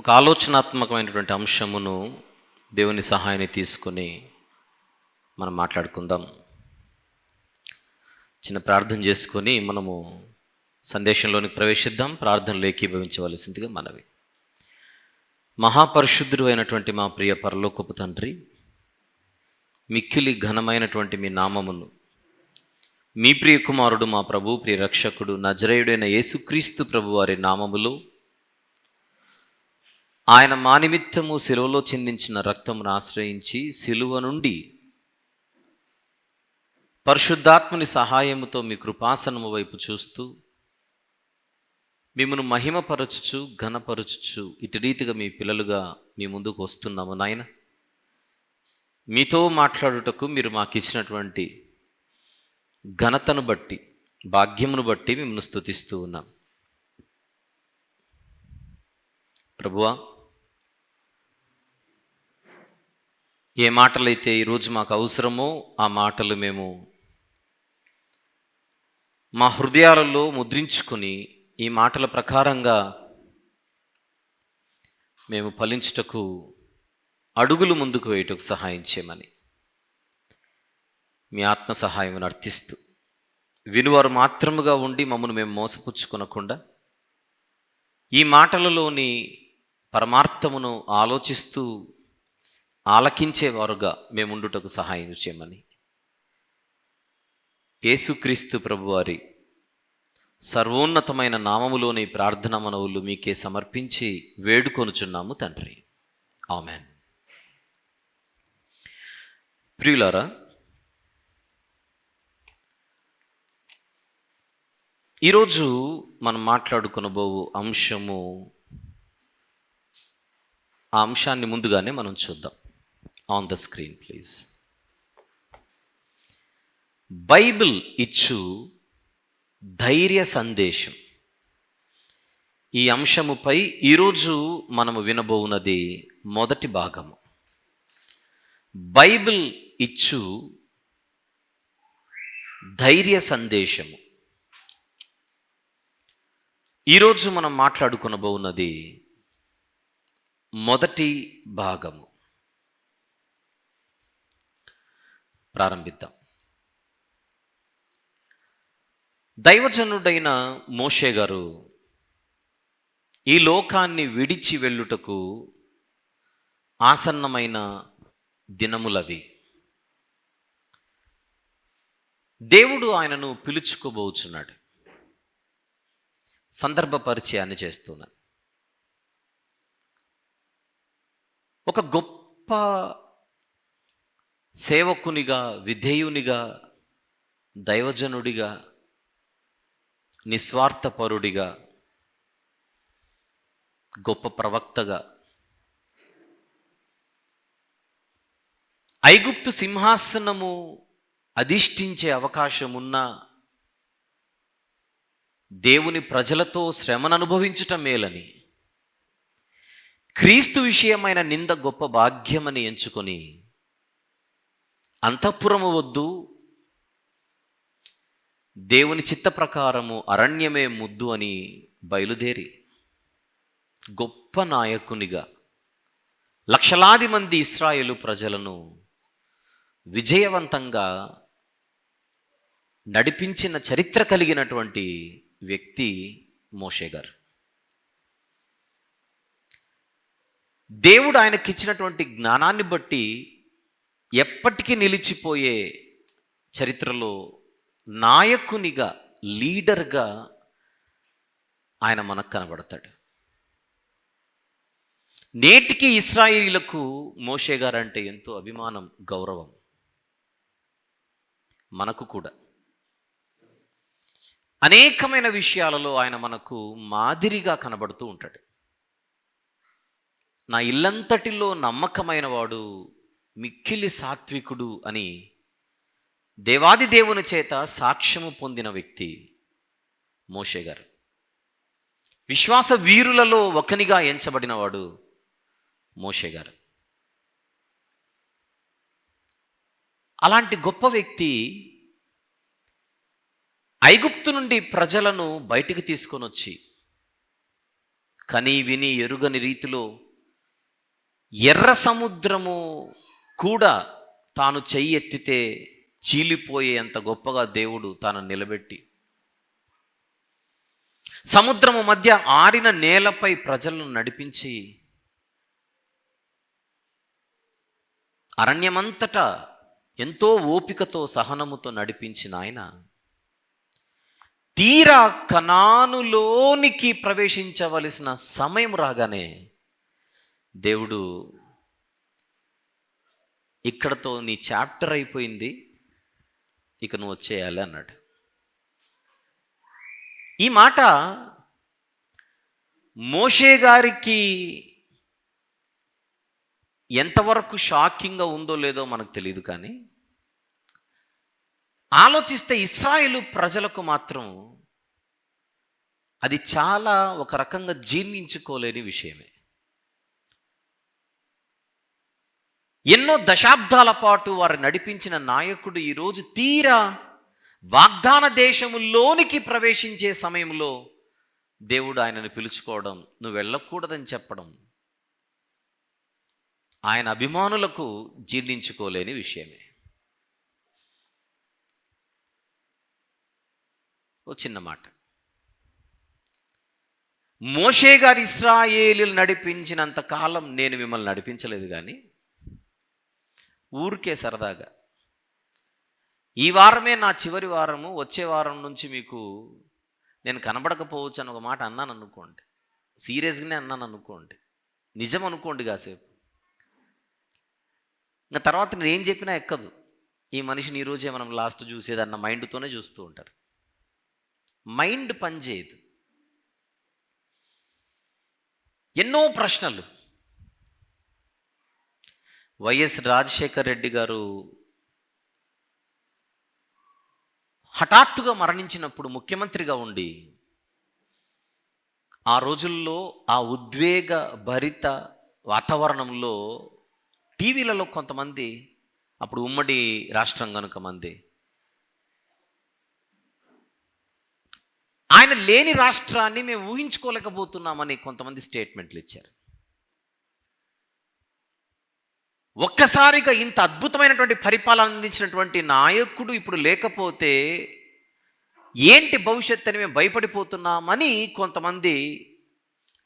ఒక ఆలోచనాత్మకమైనటువంటి అంశమును దేవుని సహాయాన్ని తీసుకొని మనం మాట్లాడుకుందాం. చిన్న ప్రార్థన చేసుకొని మనము సందేశంలోనికి ప్రవేశిద్దాం. ప్రార్థనలో ఏకీభవించవలసిందిగా మనవి. మహాపరిశుద్ధుడు అయినటువంటి మా ప్రియ పరలోకపు తండ్రి, మిక్కిలి ఘనమైనటువంటి మీ నామమును మీ ప్రియ కుమారుడు మా ప్రభు ప్రియ రక్షకుడు నజరేయుడైన యేసుక్రీస్తు ప్రభు వారి నామములో ఆయన మా నిమిత్తము శిలువలో చిందించిన రక్తమును ఆశ్రయించి శిలువ నుండి పరిశుద్ధాత్మని సహాయముతో మీ కృపాసనము వైపు చూస్తూ మిమ్మను మహిమపరచుచు ఘనపరచుచు ఇటు రీతిగా మీ పిల్లలుగా మీ ముందుకు వస్తున్నాము నాయన. మీతో మాట్లాడుటకు మీరు మాకు ఇచ్చినటువంటి ఘనతను బట్టి, భాగ్యమును బట్టి మిమ్మల్ని స్తుతిస్తూ ఉన్నాం. ప్రభువా, ఏ మాటలైతే ఈరోజు మాకు అవసరమో ఆ మాటలు మేము మా హృదయాలలో ముద్రించుకొని ఈ మాటల ప్రకారంగా మేము ఫలించుటకు అడుగులు ముందుకు వేయటకు సహాయం చేయమని మీ ఆత్మ సహాయం అర్థిస్తూ వినువారు మాత్రముగా ఉండి మమ్మల్ని మేము మోసపుచ్చుకొనకుండా ఈ మాటలలోని పరమార్థమును ఆలోచిస్తూ ఆలకించేవారుగా మేముండుటకు సహాయం చేయమని యేసుక్రీస్తు ప్రభువారి సర్వోన్నతమైన నామములోని ప్రార్థన మనవులు మీకే సమర్పించి వేడుకొనుచున్నాము తండ్రి. ఆమెన్. ప్రియులారా, ఈరోజు మనం మాట్లాడుకొనబోవు అంశము, ఆ అంశాన్ని ముందుగానే మనం చూద్దాం. On the screen please. Bible ఇచ్చు ధైర్య సందేశం. ఈ అంశముపై ఈరోజు మనము వినబోవున్నది మొదటి భాగము. బైబిల్ ఇచ్చు ధైర్య సందేశము. ఈరోజు మనం మాట్లాడుకొనబోవున్నది మొదటి భాగము. ప్రారంభిద్దాం. దైవజనుడైన మోషే గారు ఈ లోకాన్ని విడిచి వెళ్ళుటకు ఆసన్నమైన దినములవి. దేవుడు ఆయనను పిలుచుకోబోచున్నాడు. సందర్భ పరిచయాన్ని చేస్తున్నాను. ఒక గొప్ప సేవకునిగా, విధేయునిగా, దైవజనుడిగా, నిస్వార్థపరుడిగా, గొప్ప ప్రవక్తగా, ఐగుప్తు సింహాసనము అధిష్ఠించే అవకాశం ఉన్న దేవుని ప్రజలతో శ్రమను అనుభవించుట మేలని, క్రీస్తు విషయమైన నింద గొప్ప భాగ్యమని ఎంచుకొని అంతఃపురము వద్దు, దేవుని చిత్త ప్రకారము అరణ్యమే ముద్దు అని బయలుదేరి గొప్ప నాయకునిగా లక్షలాది మంది ఇశ్రాయేలు ప్రజలను విజయవంతంగా నడిపించిన చరిత్ర కలిగినటువంటి వ్యక్తి మోషే గారు. దేవుడు ఆయనకిచ్చినటువంటి జ్ఞానాన్ని బట్టి ఎప్పటికీ నిలిచిపోయే చరిత్రలో నాయకునిగా, లీడర్గా ఆయన మనకు కనబడతాడు. నేటికి ఇశ్రాయేలీలకు మోషే గారు అంటే ఎంతో అభిమానం, గౌరవం. మనకు కూడా అనేకమైన విషయాలలో ఆయన మనకు మాదిరిగా కనబడుతూ ఉంటాడు. నా ఇల్లంతటిలో నమ్మకమైన వాడు, మిక్కిలి సాత్వికుడు అని దేవాది దేవుని చేత సాక్ష్యము పొందిన వ్యక్తి మోషే గారు. విశ్వాస వీరులలో ఒకనిగా ఎంచబడినవాడు మోషే గారు. అలాంటి గొప్ప వ్యక్తి ఐగుప్తు నుండి ప్రజలను బయటికి తీసుకొని వచ్చి కని విని ఎరుగని రీతిలో ఎర్ర సముద్రము కూడా తాను చెయ్యి ఎత్తితే చీలిపోయేంత గొప్పగా దేవుడు తాను నిలబెట్టి, సముద్రము మధ్య ఆరిన నేలపై ప్రజలను నడిపించి, అరణ్యమంతటా ఎంతో ఓపికతో సహనముతో నడిపించిన ఆయన తీరా కనానులోనికి ప్రవేశించవలసిన సమయం రాగానే దేవుడు ఇక్కడతో నీ చాప్టర్ అయిపోయింది, ఇక నువ్వు వచ్చేయాలి అన్నాడు. ఈ మాట మోషే గారికి ఎంతవరకు షాకింగ్గా ఉందో లేదో మనకు తెలియదు, కానీ ఆలోచిస్తే ఇశ్రాయేలు ప్రజలకు మాత్రం అది చాలా ఒక రకంగా జీర్ణించుకోలేని విషయమే. ఎన్నో దశాబ్దాల పాటు వారు నడిపించిన నాయకుడు ఈరోజు తీరా వాగ్దాన దేశములోనికి ప్రవేశించే సమయంలో దేవుడు ఆయనను పిలుచుకోవడం, నువ్వు వెళ్ళకూడదని చెప్పడం ఆయన అభిమానులకు జీర్ణించుకోలేని విషయమే. ఓ చిన్న మాట, మోషే గారు ఇశ్రాయేలీయులు నడిపించినంత కాలం నేను మిమ్మల్ని నడిపించలేదు, కానీ ఊరికే సరదాగా ఈ వారమే నా చివరి వారము, వచ్చే వారం నుంచి మీకు నేను కనబడకపోవచ్చు అని ఒక మాట అన్నాను అనుకోండి, సీరియస్గానే అన్నాను అనుకోండి, నిజం అనుకోండి కాసేపు, ఇంకా తర్వాత నేను ఏం చెప్పినా ఎక్కదు. ఈ మనిషిని ఈరోజే మనం లాస్ట్ చూసేదన్న మైండ్తోనే చూస్తూ ఉంటారు. మైండ్ పనిచేయదు. ఎన్నో ప్రశ్నలు. వైఎస్ రాజశేఖర్ రెడ్డి గారు హఠాత్తుగా మరణించినప్పుడు ముఖ్యమంత్రిగా ఉండి ఆ రోజుల్లో ఆ ఉద్వేగ భరిత వాతావరణంలో టీవీలలో కొంతమంది, అప్పుడు ఉమ్మడి రాష్ట్రం కనుక మంది, ఆయన లేని రాష్ట్రాన్ని మేము ఊహించుకోలేకపోతున్నామని కొంతమంది స్టేట్మెంట్లు ఇచ్చారు. ఒక్కసారిగా ఇంత అద్భుతమైనటువంటి పరిపాలన అందించినటువంటి నాయకుడు ఇప్పుడు లేకపోతే ఏంటి భవిష్యత్తు అని మేము భయపడిపోతున్నామని కొంతమంది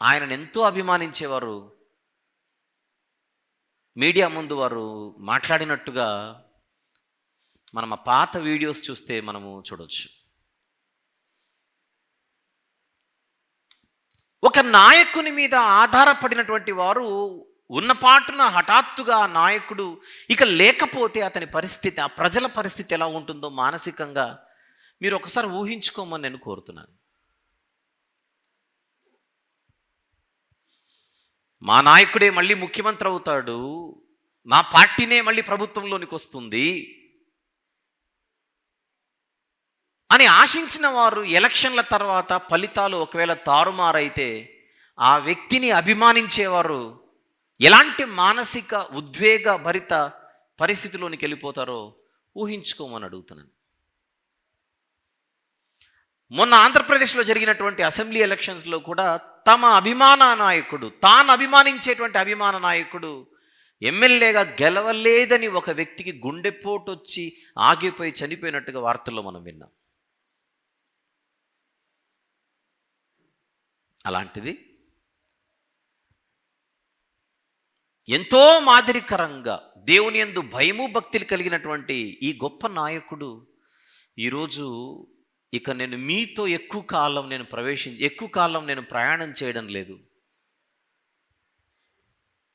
ఆయనను ఎంతో అభిమానించేవారు మీడియా ముందు వారు మాట్లాడినట్టుగా మనం ఆ పాత వీడియోస్ చూస్తే మనము చూడవచ్చు. ఒక నాయకుని మీద ఆధారపడినటువంటి వారు ఉన్నపాటున హఠాత్తుగా ఆ నాయకుడు ఇక లేకపోతే అతని పరిస్థితి, ఆ ప్రజల పరిస్థితి ఎలా ఉంటుందో మానసికంగా మీరు ఒకసారి ఊహించుకోమని నేను కోరుతున్నాను. మా నాయకుడే మళ్ళీ ముఖ్యమంత్రి అవుతాడు, మా పార్టీనే మళ్ళీ ప్రభుత్వంలోనికి వస్తుంది అని ఆశించిన వారు ఎలక్షన్ల తర్వాత ఫలితాలు ఒకవేళ తారుమారైతే ఆ వ్యక్తిని అభిమానించేవారు ఎలాంటి మానసిక ఉద్వేగ భరిత పరిస్థితిలోనికి వెళ్ళిపోతారో ఊహించుకోమని అడుగుతున్నాను. మొన్న ఆంధ్రప్రదేశ్లో జరిగినటువంటి అసెంబ్లీ ఎలక్షన్స్లో కూడా తమ అభిమాన నాయకుడు, తాను అభిమానించేటువంటి అభిమాన నాయకుడు ఎమ్మెల్యేగా గెలవలేదని ఒక వ్యక్తికి గుండెపోటు వచ్చి ఆగిపోయి చనిపోయినట్టుగా వార్తల్లో మనం విన్నాం. అలాంటిది ఎంతో మాదిరికరంగా దేవుని యందు భయము భక్తులు కలిగినటువంటి ఈ గొప్ప నాయకుడు ఈరోజు ఇక నేను మీతో ఎక్కువ కాలం నేను ప్రయాణం చేయడం లేదు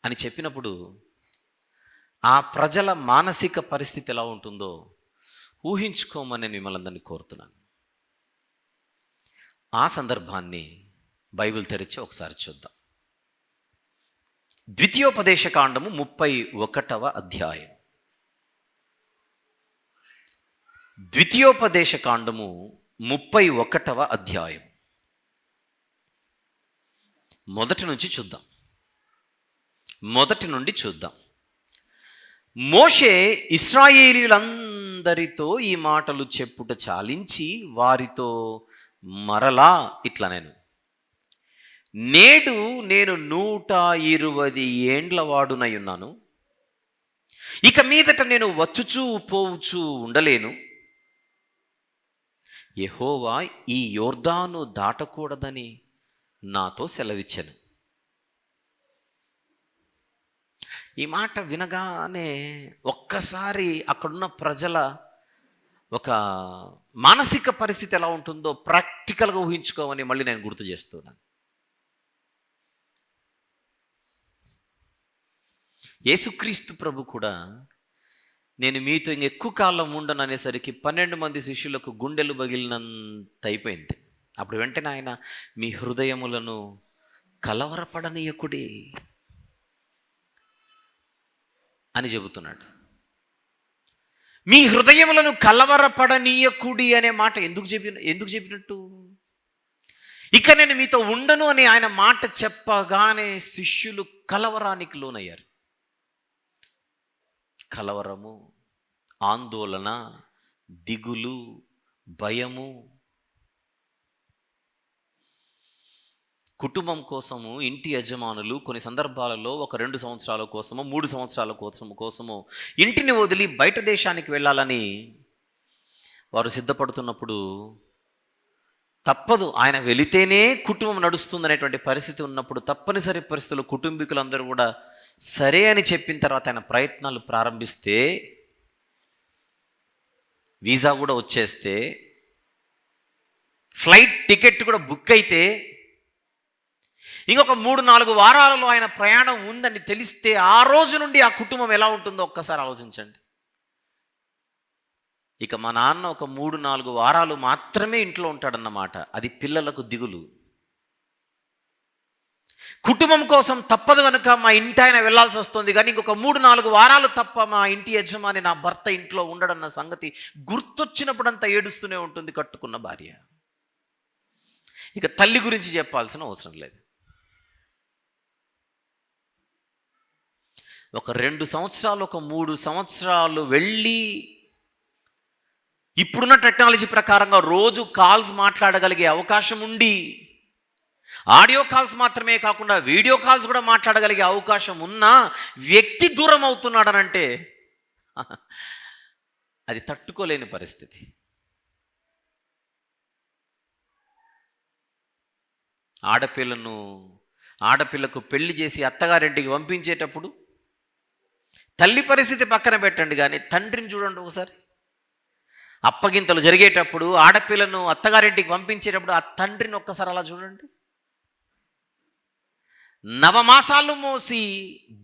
అని చెప్పినప్పుడు ఆ ప్రజల మానసిక పరిస్థితి ఎలా ఉంటుందో ఊహించుకోమని నేను మిమ్మల్ని అందరినీ కోరుతున్నాను. ఆ సందర్భాన్ని బైబిల్ తెరిచి ఒకసారి చూద్దాం. ద్వితీయోపదేశకాండము 31వ అధ్యాయం. ద్వితీయోపదేశకాండము 31వ అధ్యాయం మొదటి నుండి చూద్దాం. మోషే ఇశ్రాయేలీయులందరితో ఈ మాటలు చెప్పుట చాలించి వారితో మరలా ఇట్లా, నేడు నేను 120 ఏండ్ల వాడునై ఉన్నాను. ఇక మీదట నేను వచ్చుచూ పోవుచూ ఉండలేను. యెహోవా ఈ యొర్దాను దాటకూడదని నాతో సెలవిచ్చెను. ఈ మాట వినగానే ఒక్కసారి అక్కడున్న ప్రజల ఒక మానసిక పరిస్థితి ఎలా ఉంటుందో ప్రాక్టికల్గా ఊహించుకోమని మళ్ళీ నేను గుర్తు చేస్తున్నాను. యేసుక్రీస్తు ప్రభు కూడా నేను మీతో ఇంకెక్కువ కాలం ఉండను అనేసరికి 12 మంది శిష్యులకు గుండెలు పగిలినంత అయిపోయింది. అప్పుడు వెంటనే ఆయన మీ హృదయములను కలవరపడనీయకుడి అని చెబుతున్నాడు. మీ హృదయములను కలవరపడనీయకుడి అనే మాట ఎందుకు చెప్పినట్టు? ఇక నేను మీతో ఉండను అని ఆయన మాట చెప్పగానే శిష్యులు కలవరానికి లోనయ్యారు. కలవరము, ఆందోళన, దిగులు, భయము. కుటుంబం కోసము ఇంటి యజమానులు కొన్ని సందర్భాలలో ఒక 2 సంవత్సరాల కోసము 3 సంవత్సరాల కోసము ఇంటిని వదిలి బయట దేశానికి వెళ్ళాలని వారు సిద్ధపడుతున్నప్పుడు తప్పదు, ఆయన వెళితేనే కుటుంబం నడుస్తుందనేటువంటి పరిస్థితి ఉన్నప్పుడు తప్పనిసరి పరిస్థితుల్లో కుటుంబీకులందరూ కూడా సరే అని చెప్పిన తర్వాత ఆయన ప్రయత్నాలు ప్రారంభిస్తే, వీసా కూడా వచ్చేస్తే, ఫ్లైట్ టికెట్ కూడా బుక్ అయితే, ఇంకొక 3-4 వారాలలో ఆయన ప్రయాణం ఉందని తెలిస్తే ఆ రోజు నుండి ఆ కుటుంబం ఎలా ఉంటుందో ఒక్కసారి ఆలోచించండి. ఇక మా నాన్న ఒక 3-4 వారాలు మాత్రమే ఇంట్లో ఉంటాడన్నమాట. అది పిల్లలకు దిగులు. కుటుంబం కోసం తప్పదు కనుక మా ఇంటి ఆయన వెళ్ళాల్సి వస్తుంది, కానీ ఇంకొక 3-4 వారాలు తప్ప మా ఇంటి యజమాని నా భర్త ఇంట్లో ఉండడన్న సంగతి గుర్తొచ్చినప్పుడంతా ఏడుస్తూనే ఉంటుంది కట్టుకున్న భార్య. ఇక తల్లి గురించి చెప్పాల్సిన అవసరం లేదు. ఒక 2 సంవత్సరాలు, ఒక 3 సంవత్సరాలు వెళ్ళి ఇప్పుడున్న టెక్నాలజీ ప్రకారంగా రోజు కాల్స్ మాట్లాడగలిగే అవకాశం ఉండి, ఆడియో కాల్స్ మాత్రమే కాకుండా వీడియో కాల్స్ కూడా మాట్లాడగలిగే అవకాశం ఉన్నా వ్యక్తి దూరం అవుతున్నాడనంటే అది తట్టుకోలేని పరిస్థితి. ఆడపిల్లకు పెళ్లి చేసి అత్తగారింటికి పంపించేటప్పుడు తల్లి పరిస్థితి పక్కన పెట్టండి, కానీ తండ్రిని చూడండి ఒకసారి. అప్పగింతలు జరిగేటప్పుడు ఆడపిల్లను అత్తగారింటికి పంపించేటప్పుడు ఆ తండ్రిని ఒక్కసారి అలా చూడండి. నవమాసాలు మోసి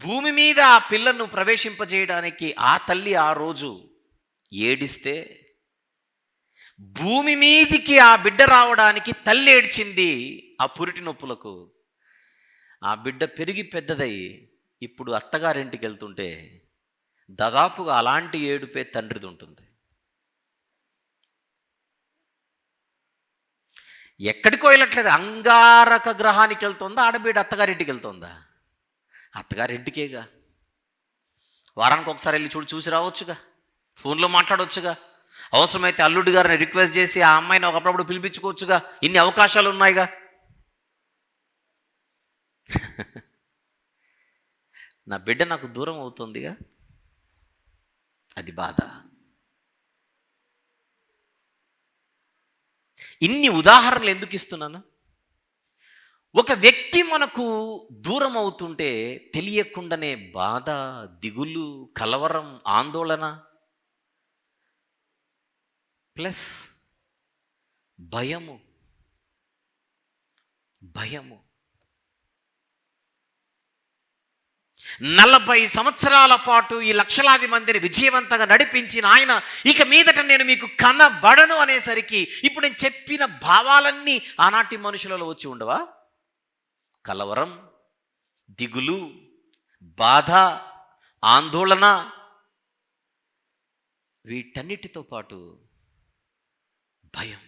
భూమి మీద ఆ పిల్లను ప్రవేశింపజేయడానికి ఆ తల్లి ఆ రోజు ఏడిస్తే, భూమి మీదికి ఆ బిడ్డ రావడానికి తల్లి ఏడ్చింది ఆ పురిటి నొప్పులకు. ఆ బిడ్డ పెరిగి పెద్దదై ఇప్పుడు అత్తగారింటికి వెళ్తుంటే దాదాపుగా అలాంటి ఏడుపే తండ్రిది ఉంటుంది. ఎక్కడికో వెళ్ళట్లేదు, అంగారక గ్రహానికి వెళ్తుందా ఆడబిడ్డ అత్తగారింటికి వెళ్తుందా? అత్తగారింటికేగా. వారానికి ఒకసారి వెళ్ళి చూసి రావచ్చుగా, ఫోన్లో మాట్లాడవచ్చుగా, అవసరమైతే అల్లుడి గారిని రిక్వెస్ట్ చేసి ఆ అమ్మాయిని ఒకప్పుడు పిలిపించుకోవచ్చుగా. ఇన్ని అవకాశాలు ఉన్నాయిగా. నా బిడ్డ నాకు దూరం అవుతుందిగా, అది బాధ. ఇన్ని ఉదాహరణలు ఎందుకు ఇస్తున్నాను? ఒక వ్యక్తి మనకు దూరం అవుతుంటే తెలియకుండానే బాధ, దిగులు, కలవరం, ఆందోళన ప్లస్ భయము. 40 సంవత్సరాల పాటు ఈ లక్షలాది మందిని విజయవంతంగా నడిపించిన ఆయన ఇక మీదట నేను మీకు కనబడను అనేసరికి ఇప్పుడు నేను చెప్పిన భావాలన్నీ ఆనాటి మనుషులలో వచ్చి ఉండవా? కలవరం, దిగులు, బాధ, ఆందోళన, వీటన్నిటితో పాటు భయం.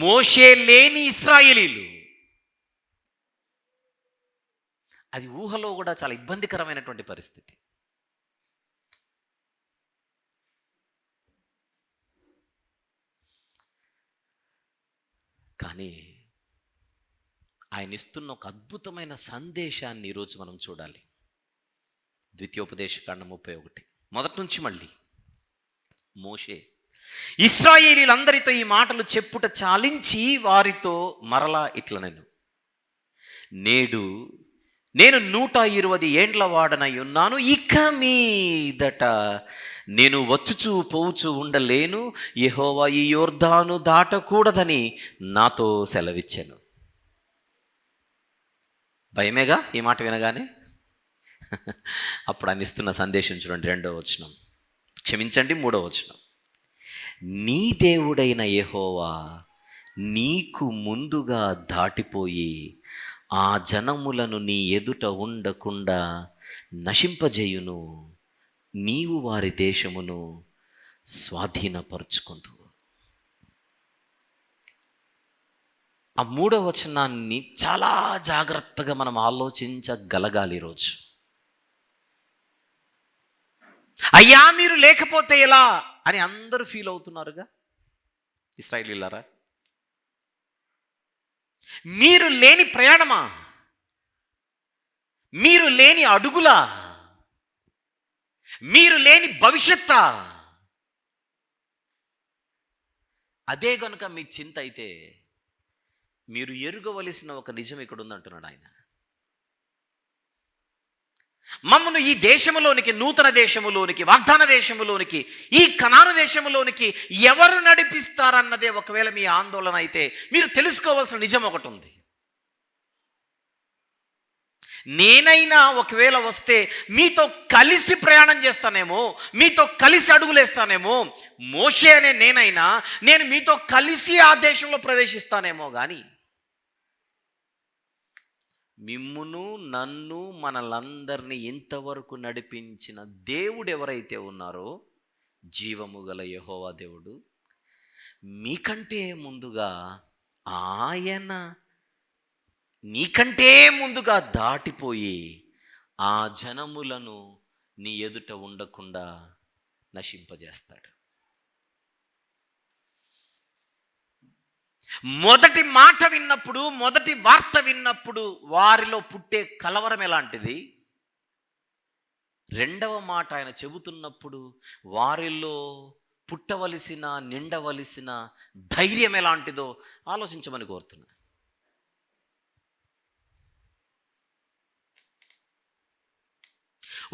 మోషే లేని ఇశ్రాయేలీలు, అది ఊహలో కూడా చాలా ఇబ్బందికరమైనటువంటి పరిస్థితి. కానీ ఆయన ఇస్తున్న ఒక అద్భుతమైన సందేశాన్ని ఈరోజు మనం చూడాలి. ద్వితీయోపదేశకాండం 31 మొదటి నుంచి మళ్ళీ. మోషే ఇశ్రాయేలీలందరితో ఈ మాటలు చెప్పుట చాలించి వారితో మరలా ఇట్లనెను, నేడు నేను 120 ఏండ్ల వాడనై ఉన్నాను, ఇక మీదట నేను వచ్చుచూ పోవుచూ ఉండలేను, యెహోవా ఈ యొర్దాను దాటకూడదని నాతో సెలవిచ్చాను. భయమేగా ఈ మాట వినగానే. అప్పుడు ఆయన ఇస్తున్న సందేశం చూడండి, 2వ వచనం, క్షమించండి 3వ వచనం. నీ దేవుడైన యెహోవా నీకు ముందుగా దాటిపోయి ఆ జనములను నీ ఎదుట ఉండకుండా నశింపజేయును, నీవు వారి దేశమును స్వాధీనపరుచుకుందువు. ఆ 3వ వచనాన్ని చాలా జాగ్రత్తగా మనం ఆలోచించగలగాలి ఈరోజు. అయ్యా మీరు లేకపోతే ఎలా అని అందరూ ఫీల్ అవుతున్నారుగా ఇశ్రాయేలీయులారా. మీరు లేని ప్రయాణమా, మీరు లేని అడుగులా, మీరు లేని భవిష్యత్తా? అదే గనుక మీ చింత అయితే మీరు ఎరుగవలసిన ఒక నిజం ఇక్కడ ఉందంటున్నాడు ఆయన. మమ్మను ఈ దేశములోనికి, నూతన దేశములోనికి, వాగ్దాన దేశములోనికి, ఈ కనాను దేశములోనికి ఎవరు నడిపిస్తారన్నదే ఒకవేళ మీ ఆందోళన అయితే మీరు తెలుసుకోవాల్సిన నిజం ఒకటి ఉంది. నేనైనా ఒకవేళ వస్తే మీతో కలిసి ప్రయాణం చేస్తానేమో, మీతో కలిసి అడుగులేస్తానేమో. మోషే అనే నేను మీతో కలిసి ఆ దేశంలో ప్రవేశిస్తానేమో, కానీ మిమ్మును నన్ను మనలందరినీ ఇంతవరకు నడిపించిన దేవుడు ఎవరైతే ఉన్నారో, జీవము గల యెహోవా దేవుడు, మీకంటే ముందుగా ఆయన నీకంటే ముందుగా దాటిపోయి ఆ జనములను నీ ఎదుట ఉండకుండా నశింపజేస్తాడు. మొదటి మాట విన్నప్పుడు, మొదటి వార్త విన్నప్పుడు వారిలో పుట్టే కలవరం ఎలాంటిది, 2వ మాట ఆయన చెబుతున్నప్పుడు వారిలో పుట్టవలసిన, నిండవలసిన ధైర్యం ఎలాంటిదో ఆలోచించమని కోరుతున్నా.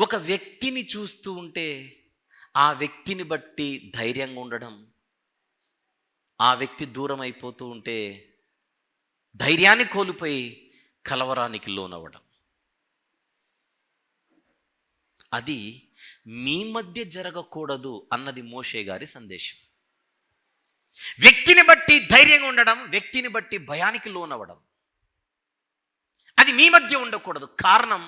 ఒక వ్యక్తిని చూస్తూ ఉంటే ఆ వ్యక్తిని బట్టి ధైర్యంగా ఉండడం, ఆ వ్యక్తి దూరం అయిపోతూ ఉంటే ధైర్యాన్ని కోల్పోయి కలవరానికి లోనవ్వడం, అది మీ మధ్య జరగకూడదు అన్నది మోషే గారి సందేశం. వ్యక్తిని బట్టి ధైర్యంగా ఉండడం, వ్యక్తిని బట్టి భయానికి లోనవ్వడం, అది మీ మధ్య ఉండకూడదు. కారణం,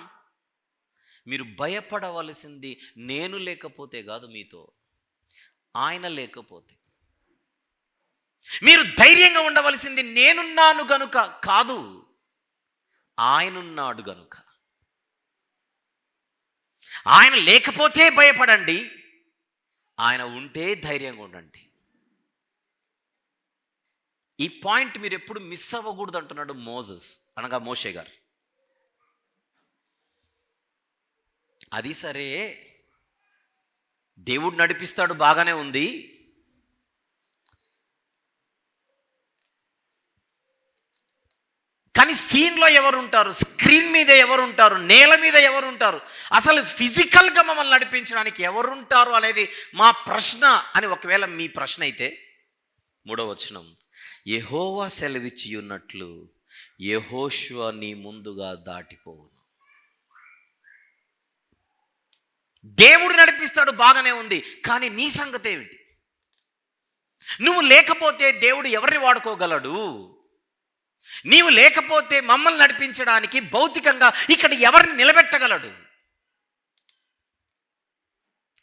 మీరు భయపడవలసింది నేను లేకపోతే కాదు, మీతో ఆయన లేకపోతే. మీరు ధైర్యంగా ఉండవలసింది నేనున్నాను గనుక కాదు, ఆయనున్నాడు గనుక. ఆయన లేకపోతే భయపడండి, ఆయన ఉంటే ధైర్యంగా ఉండండి. ఈ పాయింట్ మీరు ఎప్పుడు మిస్ అవ్వకూడదు అంటున్నాడు మోసెస్, అనగా మోషే గారు. అది సరే, దేవుడు నడిపిస్తాడు, బాగానే ఉంది. కానీ సీన్లో ఎవరుంటారు, స్క్రీన్ మీద ఎవరుంటారు, నేల మీద ఎవరుంటారు, అసలు ఫిజికల్గా మమ్మల్ని నడిపించడానికి ఎవరుంటారు అనేది మా ప్రశ్న అని ఒకవేళ మీ ప్రశ్న అయితే, 3వ వచనం, యెహోవా సెలవిచ్చి ఉన్నట్లు యెహోషువ నీ ముందుగా దాటిపోవును. దేవుడు నడిపిస్తాడు, బాగానే ఉంది. కానీ నీ సంగతి ఏమిటి? నువ్వు లేకపోతే దేవుడు ఎవరిని వాడుకోగలడు? నీవు లేకపోతే మమ్మల్ని నడిపించడానికి భౌతికంగా ఇక్కడ ఎవరిని నిలబెట్టగలడు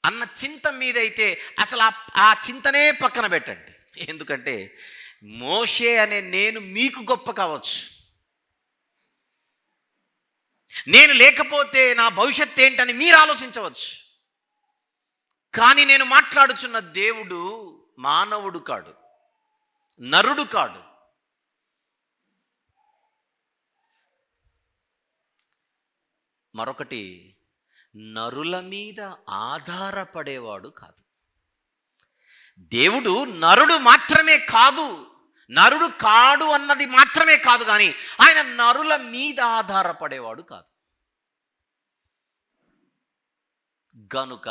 అన్న చింత మీదైతే అసలు ఆ చింతనే పక్కన పెట్టండి. ఎందుకంటే మోషే అనే నేను మీకు గొప్ప కావచ్చు, నేను లేకపోతే నా భవిష్యత్తు ఏంటని మీరు ఆలోచించవచ్చు. కానీ నేను మాట్లాడుచున్న దేవుడు మానవుడు కాడు, నరుడు కాడు. మరొకటి, నరుల మీద ఆధారపడేవాడు కాదు. దేవుడు నరుడు మాత్రమే కాదు, నరుడు కాడు అన్నది మాత్రమే కాదు, కానీ ఆయన నరుల మీద ఆధారపడేవాడు కాదు. గనుక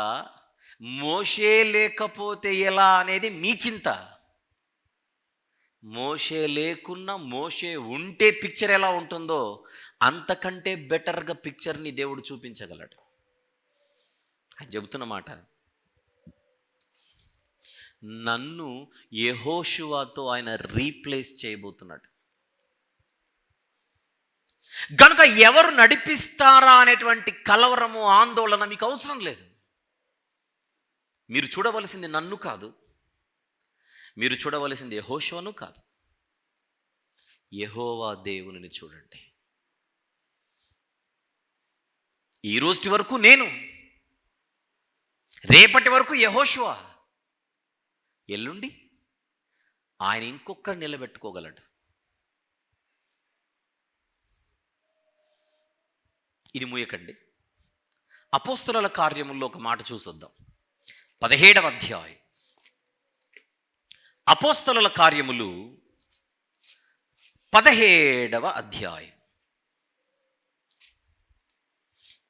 మోషే లేకపోతే ఎలా అనేది మీ చింత. మోషే లేకున్నా మోషే ఉంటే పిక్చర్ ఎలా ఉంటుందో అంతకంటే బెటర్గా పిక్చర్ని దేవుడు చూపించగలడు. అని చెబుతున్నమాట, నన్ను యెహోషువతో ఆయన రీప్లేస్ చేయబోతున్నాడు. కనుక ఎవరు నడిపిస్తారా అనేటువంటి కలవరము, ఆందోళన మీకు అవసరం లేదు. మీరు చూడవలసింది నన్ను కాదు, మీరు చూడవలసింది యెహోషువను కాదు, యెహోవా దేవునిని చూడండి. ఈ రోజు వరకు నేను, రేపటి వరకు యెహోషువ, ఎల్లుండి ఆయన ఇంకొకరు నిలబెట్టుకోగలడు. ఇది మూయకండి. అపోస్తలుల కార్యముల్లో ఒక మాట చూసొద్దాం. 17వ అధ్యాయం, అపోస్తలుల కార్యములు 17వ అధ్యాయం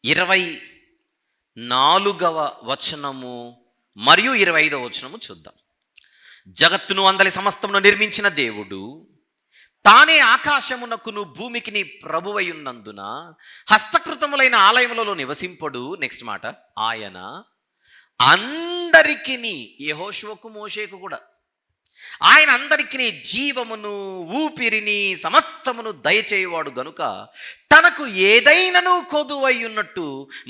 24వ వచనము మరియు 25వ వచనము చూద్దాం. జగత్తును అందలి సమస్తమును నిర్మించిన దేవుడు తానే ఆకాశమునకును భూమికిని ప్రభువయున్నందున హస్తకృతములైన ఆలయములలో నివసింపడు. నెక్స్ట్ మాట, ఆయన అందరికిని, యెహోషువకు మోషేకు కూడా, ఆయన అందరికిని జీవమును ఊపిరిని సమస్తమును దయచేయువాడు గనుక తనకు ఏదైనను కొదువై ఉన్నట్టు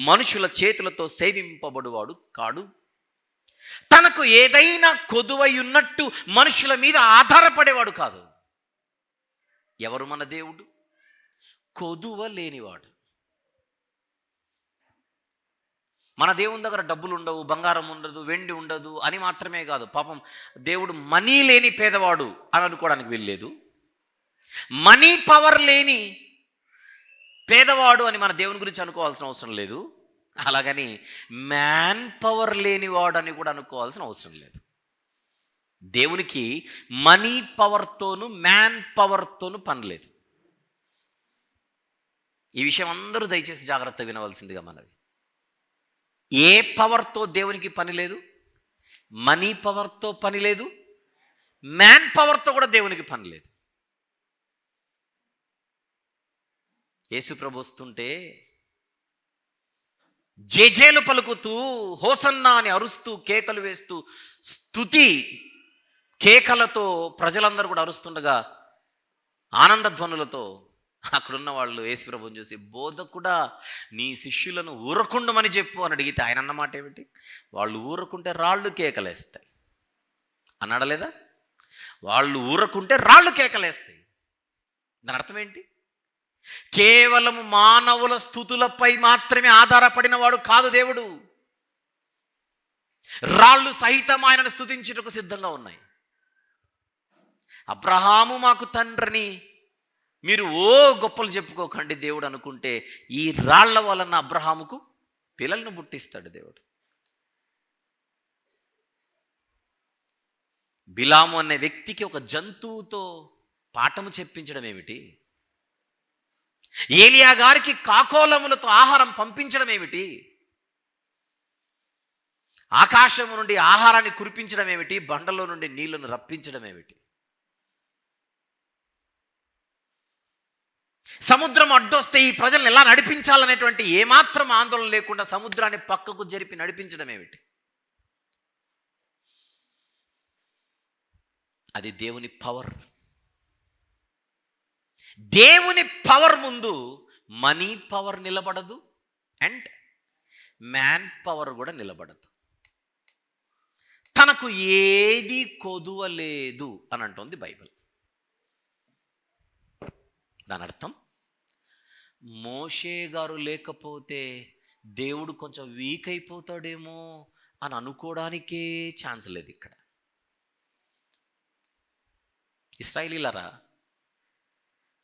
మనుషుల చేతులతో సేవింపబడువాడు కాడు. తనకు ఏదైనా కొదువై ఉన్నట్టు మనుషుల మీద ఆధారపడేవాడు కాదు. ఎవరు మన దేవుడు? కొదువ లేనివాడు. మన దేవుని దగ్గర డబ్బులు ఉండవు, బంగారం ఉండదు, వెండి ఉండదు అని మాత్రమే కాదు, పాపం దేవుడు మనీ లేని పేదవాడు అని అనుకోవడానికి వెళ్ళలేదు. మనీ పవర్ లేని పేదవాడు అని మన దేవుని గురించి అనుకోవాల్సిన అవసరం లేదు. అలాగని మ్యాన్ పవర్ లేనివాడు అని కూడా అనుకోవాల్సిన అవసరం లేదు. దేవునికి మనీ పవర్తోనూ మ్యాన్ పవర్తోనూ పని లేదు. ఈ విషయం అందరూ దయచేసి జాగ్రత్తగా వినవలసిందిగా మనవి. ఏ పవర్తో దేవునికి పని లేదు, మనీ పవర్తో పని లేదు, మ్యాన్ పవర్తో కూడా దేవునికి పని లేదు. యేసు ప్రభు వస్తుంటే జేజేలు పలుకుతూ, హోసన్నా అని అరుస్తూ, కేకలు వేస్తూ, స్తుతి కేకలతో ప్రజలందరూ కూడా అరుస్తుండగా ఆనందధ్వనులతో అక్కడున్న వాళ్ళు యేసు ప్రభువుని చూసి, బోధకుడా నీ శిష్యులను ఊరకుండమని చెప్పు అని అడిగితే ఆయన అన్నమాట ఏమిటి? వాళ్ళు ఊరకుంటే రాళ్ళు కేకలేస్తాయి అన్నాడా లేదా? వాళ్ళు ఊరకుంటే రాళ్ళు కేకలేస్తాయి. దాని అర్థం ఏంటి? కేవలం మానవుల స్తుతులపై మాత్రమే ఆధారపడిన వాడు కాదు దేవుడు. రాళ్ళు సహితం ఆయనను స్తుతించుటకు సిద్ధంగా ఉన్నాయి. అబ్రహాము మాకు తండ్రిని మీరు గొప్పలు చెప్పుకోకండి దేవుడు అనుకుంటే, ఈ రాళ్ల వలన అబ్రహాముకు పిల్లలను పుట్టిస్తాడు దేవుడు. బిలాము అనే వ్యక్తికి ఒక జంతువుతో పాఠము చెప్పించడం ఏమిటి? ఏలియా గారికి కాకోలములతో ఆహారం పంపించడం ఏమిటి? ఆకాశము నుండి ఆహారాన్ని కురిపించడం ఏమిటి? బండలో నుండి నీళ్లను రప్పించడం ఏమిటి? సముద్రం అడ్డొస్తే ఈ ప్రజలను ఎలా నడిపించాలనేటువంటి ఏమాత్రం ఆందోళన లేకుండా సముద్రాన్ని పక్కకు జరిపి నడిపించడం ఏమిటి? అది దేవుని పవర్. దేవుని పవర్ ముందు మనీ పవర్ నిలబడదు, అండ్ మ్యాన్ పవర్ కూడా నిలబడదు. తనకు ఏది కొదువలేదు అని అంటోంది బైబిల్. దాని అర్థం, మోషే గారు లేకపోతే దేవుడు కొంచెం వీక్ అయిపోతాడేమో అని అనుకోవడానికే ఛాన్స్ లేదు ఇక్కడ.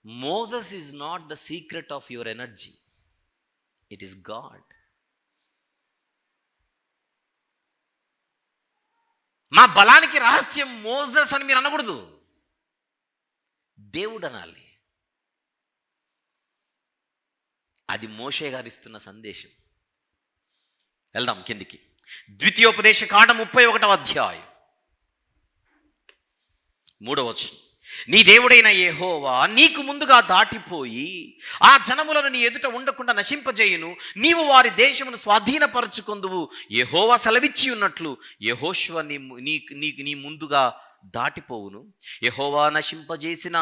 Moses is not the secret of your energy. It is God. మా బలానికి రహస్యం మోజెస్ అని మీరు అనకూడదు, దేవుడు అనాలి. అది మోషే గారు ఇస్తున్న సందేశం. వెళ్దాం కిందికి. ద్వితీయోపదేశ కాండ 31వ అధ్యాయం 3వ వచనం. నీ దేవుడైన యెహోవా నీకు ముందుగా దాటిపోయి ఆ జనములను నీ ఎదుట ఉండకుండా నశింపజేయును. నీవు వారి దేశమును స్వాధీనపరచుకొందువు. యెహోవా సెలవిచ్చి ఉన్నట్లు యెహోషువ నీ ముందుగా దాటిపోవును. యెహోవా నశింపజేసిన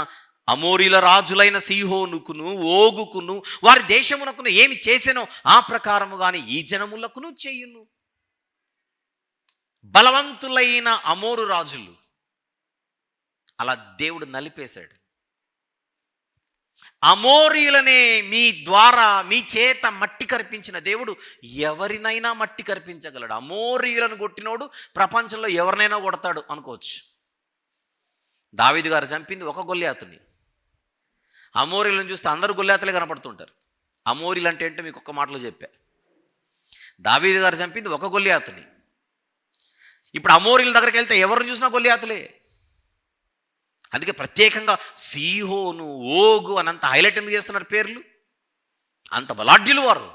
అమోరీల రాజులైన సీహోనుకును ఓగుకును వారి దేశమునకును ఏమి చేసెనో ఆ ప్రకారముగాని ఈ జనములకును చేయును. బలవంతులైన అమోరు రాజులు అలా దేవుడు నలిపేశాడు. అమోరీలనే మీ ద్వారా మీ చేత మట్టి కరిపించిన దేవుడు ఎవరినైనా మట్టి కరిపించగలడు. అమోరీలను కొట్టినోడు ప్రపంచంలో ఎవరినైనా కొడతాడు అనుకోవచ్చు. దావీదు గారు చంపింది ఒక గొల్యాతుని. అమోరీలను చూస్తే అందరూ గొల్యాతులే కనపడుతుంటారు. అమోరీలు అంటే ఏంటో మీకు ఒక్క మాటలో చెప్పా. దావీదు గారు చంపింది ఒక గొల్యాతుని. ఇప్పుడు అమోరీల దగ్గరికి వెళ్తే ఎవరిని చూసినా గొల్యాతులే. అందుకే ప్రత్యేకంగా సీహోను ఓగు అనంత హైలైట్ ఎందుకు చేస్తున్నారు పేర్లు? అంత బలాఢ్యులు వారు,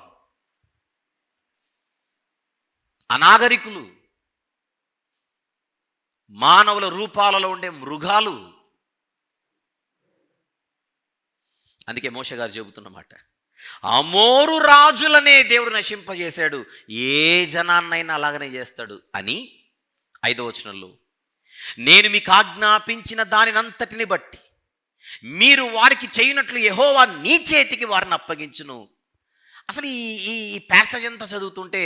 అనాగరికులు, మానవుల రూపాలలో ఉండే మృగాలు. అందుకే మోషే గారు చెబుతున్నమాట, అమోరు రాజులనే దేవుడు నశింపజేశాడు, ఏ జనాన్నైనా అలాగనే చేస్తాడు అని 5వ వచనంలో, నేను మీకు ఆజ్ఞాపించిన దానినంతటిని బట్టి మీరు వారికి చేయనట్లు యెహోవా నీ చేతికి వారిని అప్పగించును. అసలు ఈ ప్యాసేజ్ అంతా చదువుతుంటే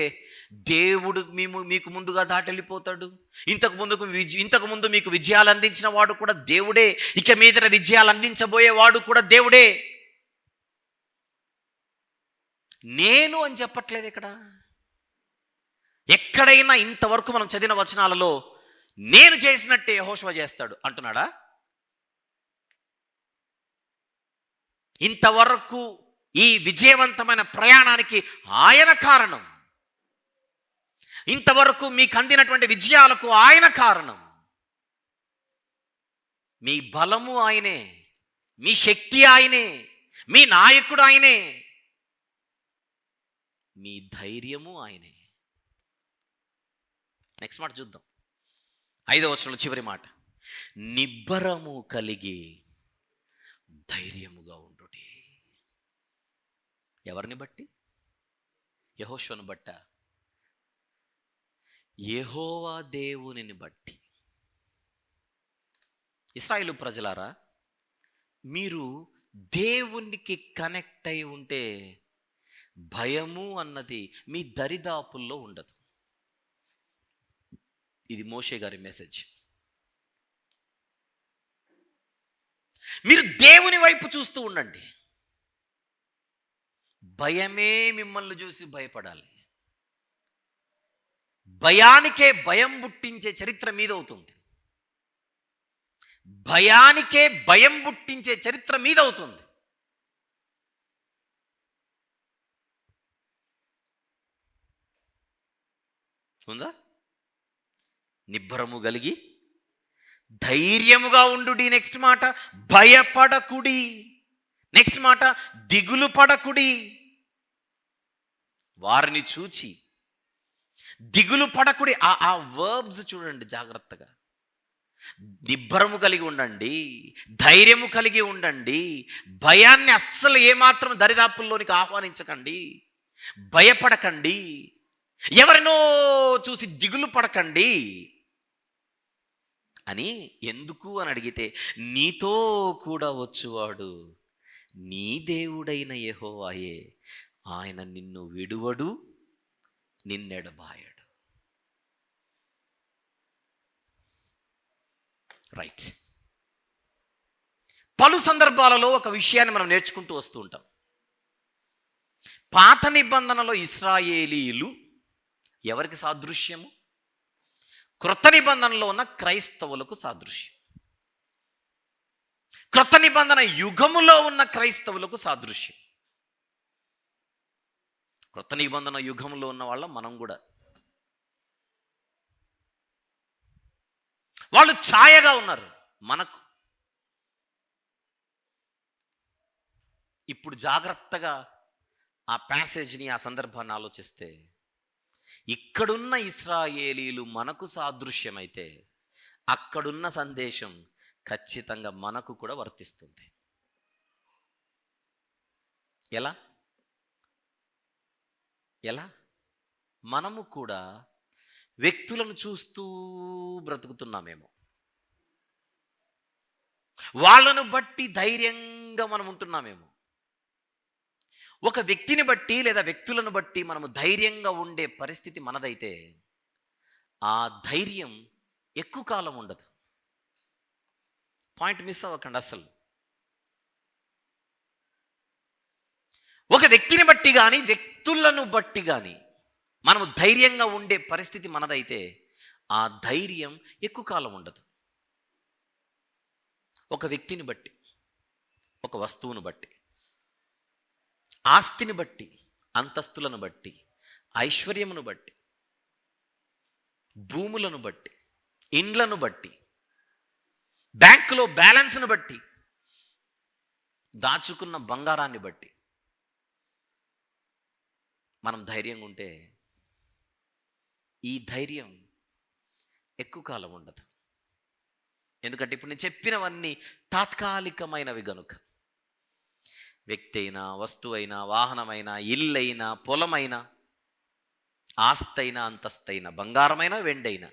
దేవుడు మీకు ముందుగా దాటెళ్ళిపోతాడు. ఇంతకు ముందు మీకు విజయాలు అందించిన వాడు కూడా దేవుడే, ఇక మీదట విజయాలు అందించబోయేవాడు కూడా దేవుడే. నేను అని చెప్పట్లేదు ఇక్కడ. ఎక్కడైనా ఇంతవరకు మనం చదివిన వచనాలలో నేను చేసినట్టే యెహోషువ చేస్తాడు అంటున్నాడా? ఇంతవరకు ఈ విజయవంతమైన ప్రయాణానికి ఆయన కారణం. ఇంతవరకు మీకు అందినటువంటి విజయాలకు ఆయన కారణం. మీ బలము ఆయనే, మీ శక్తి ఆయనే, మీ నాయకుడు ఆయనే, మీ ధైర్యము ఆయనే. నెక్స్ట్ మాట చూద్దాం. 5వ వచనంలో చివరి మాట, నిబ్బరము కలిగి ధైర్యముగా ఉండుడి. ఎవరిని బట్టి? యెహోషువను బట్ట? యెహోవా దేవునిని బట్టి. ఇశ్రాయేలు ప్రజలారా, మీరు దేవునికి కనెక్ట్ అయి ఉంటే భయము అన్నది మీ దరిదాపుల్లో ఉండదు. ఇది మోషే గారి మెసేజ్. మీరు దేవుని వైపు చూస్తూ ఉండండి. భయమే మిమ్మల్ని చూసి భయపడాలి. భయానికే భయం పుట్టించే చరిత్ర మీదవుతుంది. భయానికే భయం పుట్టించే చరిత్ర మీదవుతుంది. ఉందా? నిబ్బరము కలిగి ధైర్యముగా ఉండుడి. నెక్స్ట్ మాట, భయపడకుడి. నెక్స్ట్ మాట, దిగులు పడకుడి. వారిని చూచి దిగులు పడకుడి. ఆ వర్బ్స్ చూడండి జాగ్రత్తగా. నిబ్బరము కలిగి ఉండండి, ధైర్యము కలిగి ఉండండి, భయాన్ని అస్సలు ఏమాత్రం దరిదాపుల్లోనికి ఆహ్వానించకండి, భయపడకండి, ఎవరినో చూసి దిగులు పడకండి అని. ఎందుకు అని అడిగితే, నీతో కూడా వచ్చువాడు నీ దేవుడైన యెహోవాయే, ఆయన నిన్ను విడువడు, నిన్నెడబాయడు. రైట్. పలు సందర్భాలలో ఒక విషయాన్ని మనం నేర్చుకుంటూ వస్తూ ఉంటాం. పాత నిబంధనలో ఇశ్రాయేలీయులు ఎవరికి సాదృశ్యము? క్రొత్త నిబంధనలో ఉన్న క్రైస్తవులకు సాదృశ్యం. క్రొత్త నిబంధన యుగములో ఉన్న క్రైస్తవులకు సాదృశ్యం. క్రొత్త నిబంధన యుగంలో ఉన్న వాళ్ళం మనం కూడా. వాళ్ళు ఛాయగా ఉన్నారు మనకు. ఇప్పుడు జాగ్రత్తగా ఆ ప్యాసేజ్ని, ఆ సందర్భాన్ని ఆలోచిస్తే, ఇక్కడున్న ఇశ్రాయేలీలు మనకు సాదృశ్యమైతే అక్కడున్న సందేశం ఖచ్చితంగా మనకు కూడా వర్తిస్తుంది. ఎలా ఎలా మనము కూడా వ్యక్తులను చూస్తూ బ్రతుకుతున్నామేమో, వాళ్ళను బట్టి ధైర్యంగా మనం ఉంటున్నామేమో. ఒక వ్యక్తిని బట్టి లేదా వ్యక్తులను బట్టి మనము ధైర్యంగా ఉండే పరిస్థితి మనదైతే ఆ ధైర్యం ఎక్కువ కాలం ఉండదు. పాయింట్ మిస్ అవ్వకండి అసలు. ఒక వ్యక్తిని బట్టి కానీ వ్యక్తులను బట్టి కానీ మనము ధైర్యంగా ఉండే పరిస్థితి మనదైతే ఆ ధైర్యం ఎక్కువ కాలం ఉండదు. ఒక వ్యక్తిని బట్టి, ఒక వస్తువును బట్టి, ఆస్తిని బట్టి, అంతస్తులను బట్టి, ఐశ్వర్యమును బట్టి, భూములను బట్టి, ఇండ్లను బట్టి, బ్యాంకులో బ్యాలెన్స్ను బట్టి, దాచుకున్న బంగారాన్ని బట్టి మనం ధైర్యంగా ఉంటే ఈ ధైర్యం ఎక్కువ కాలం ఉండదు. ఎందుకంటే ఇప్పుడు నేను చెప్పినవన్నీ తాత్కాలికమైనవి గనుక. వ్యక్తి అయినా, వస్తువు అయినా, వాహనమైనా, ఇల్లైనా, పొలమైనా, ఆస్తైనా, అంతస్తైనా, బంగారమైనా, వెండైనా,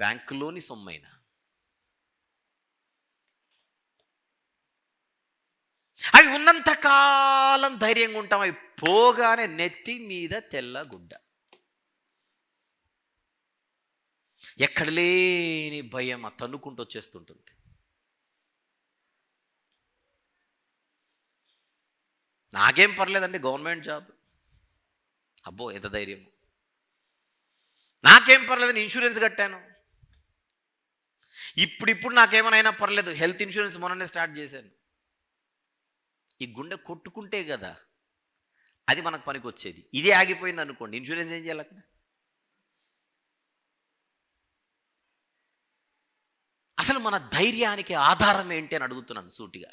బ్యాంకులోని సొమ్మైనా, అవి ఉన్నంతకాలం ధైర్యంగా ఉంటాం. అవి పోగానే నెత్తి మీద తెల్ల గుడ్డ, ఎక్కడ లేని భయం తన్నుకుంటూ వచ్చేస్తుంటుంది. నాకేం పర్లేదండి, గవర్నమెంట్ జాబ్, అబ్బో ఎంత ధైర్యం. నాకేం పర్లేదని ఇన్సూరెన్స్ కట్టాను, ఇప్పుడు నాకేమైనా పర్లేదు, హెల్త్ ఇన్సూరెన్స్ మొన్ననే స్టార్ట్ చేశాను. ఈ గుండె కొట్టుకుంటే కదా అది మనకు పనికి వచ్చేది. ఇదే ఆగిపోయింది అనుకోండి, ఇన్సూరెన్స్ ఏం చేయాలి అక్కడ? అసలు మన ధైర్యానికి ఆధారం ఏంటి అని అడుగుతున్నాను సూటిగా.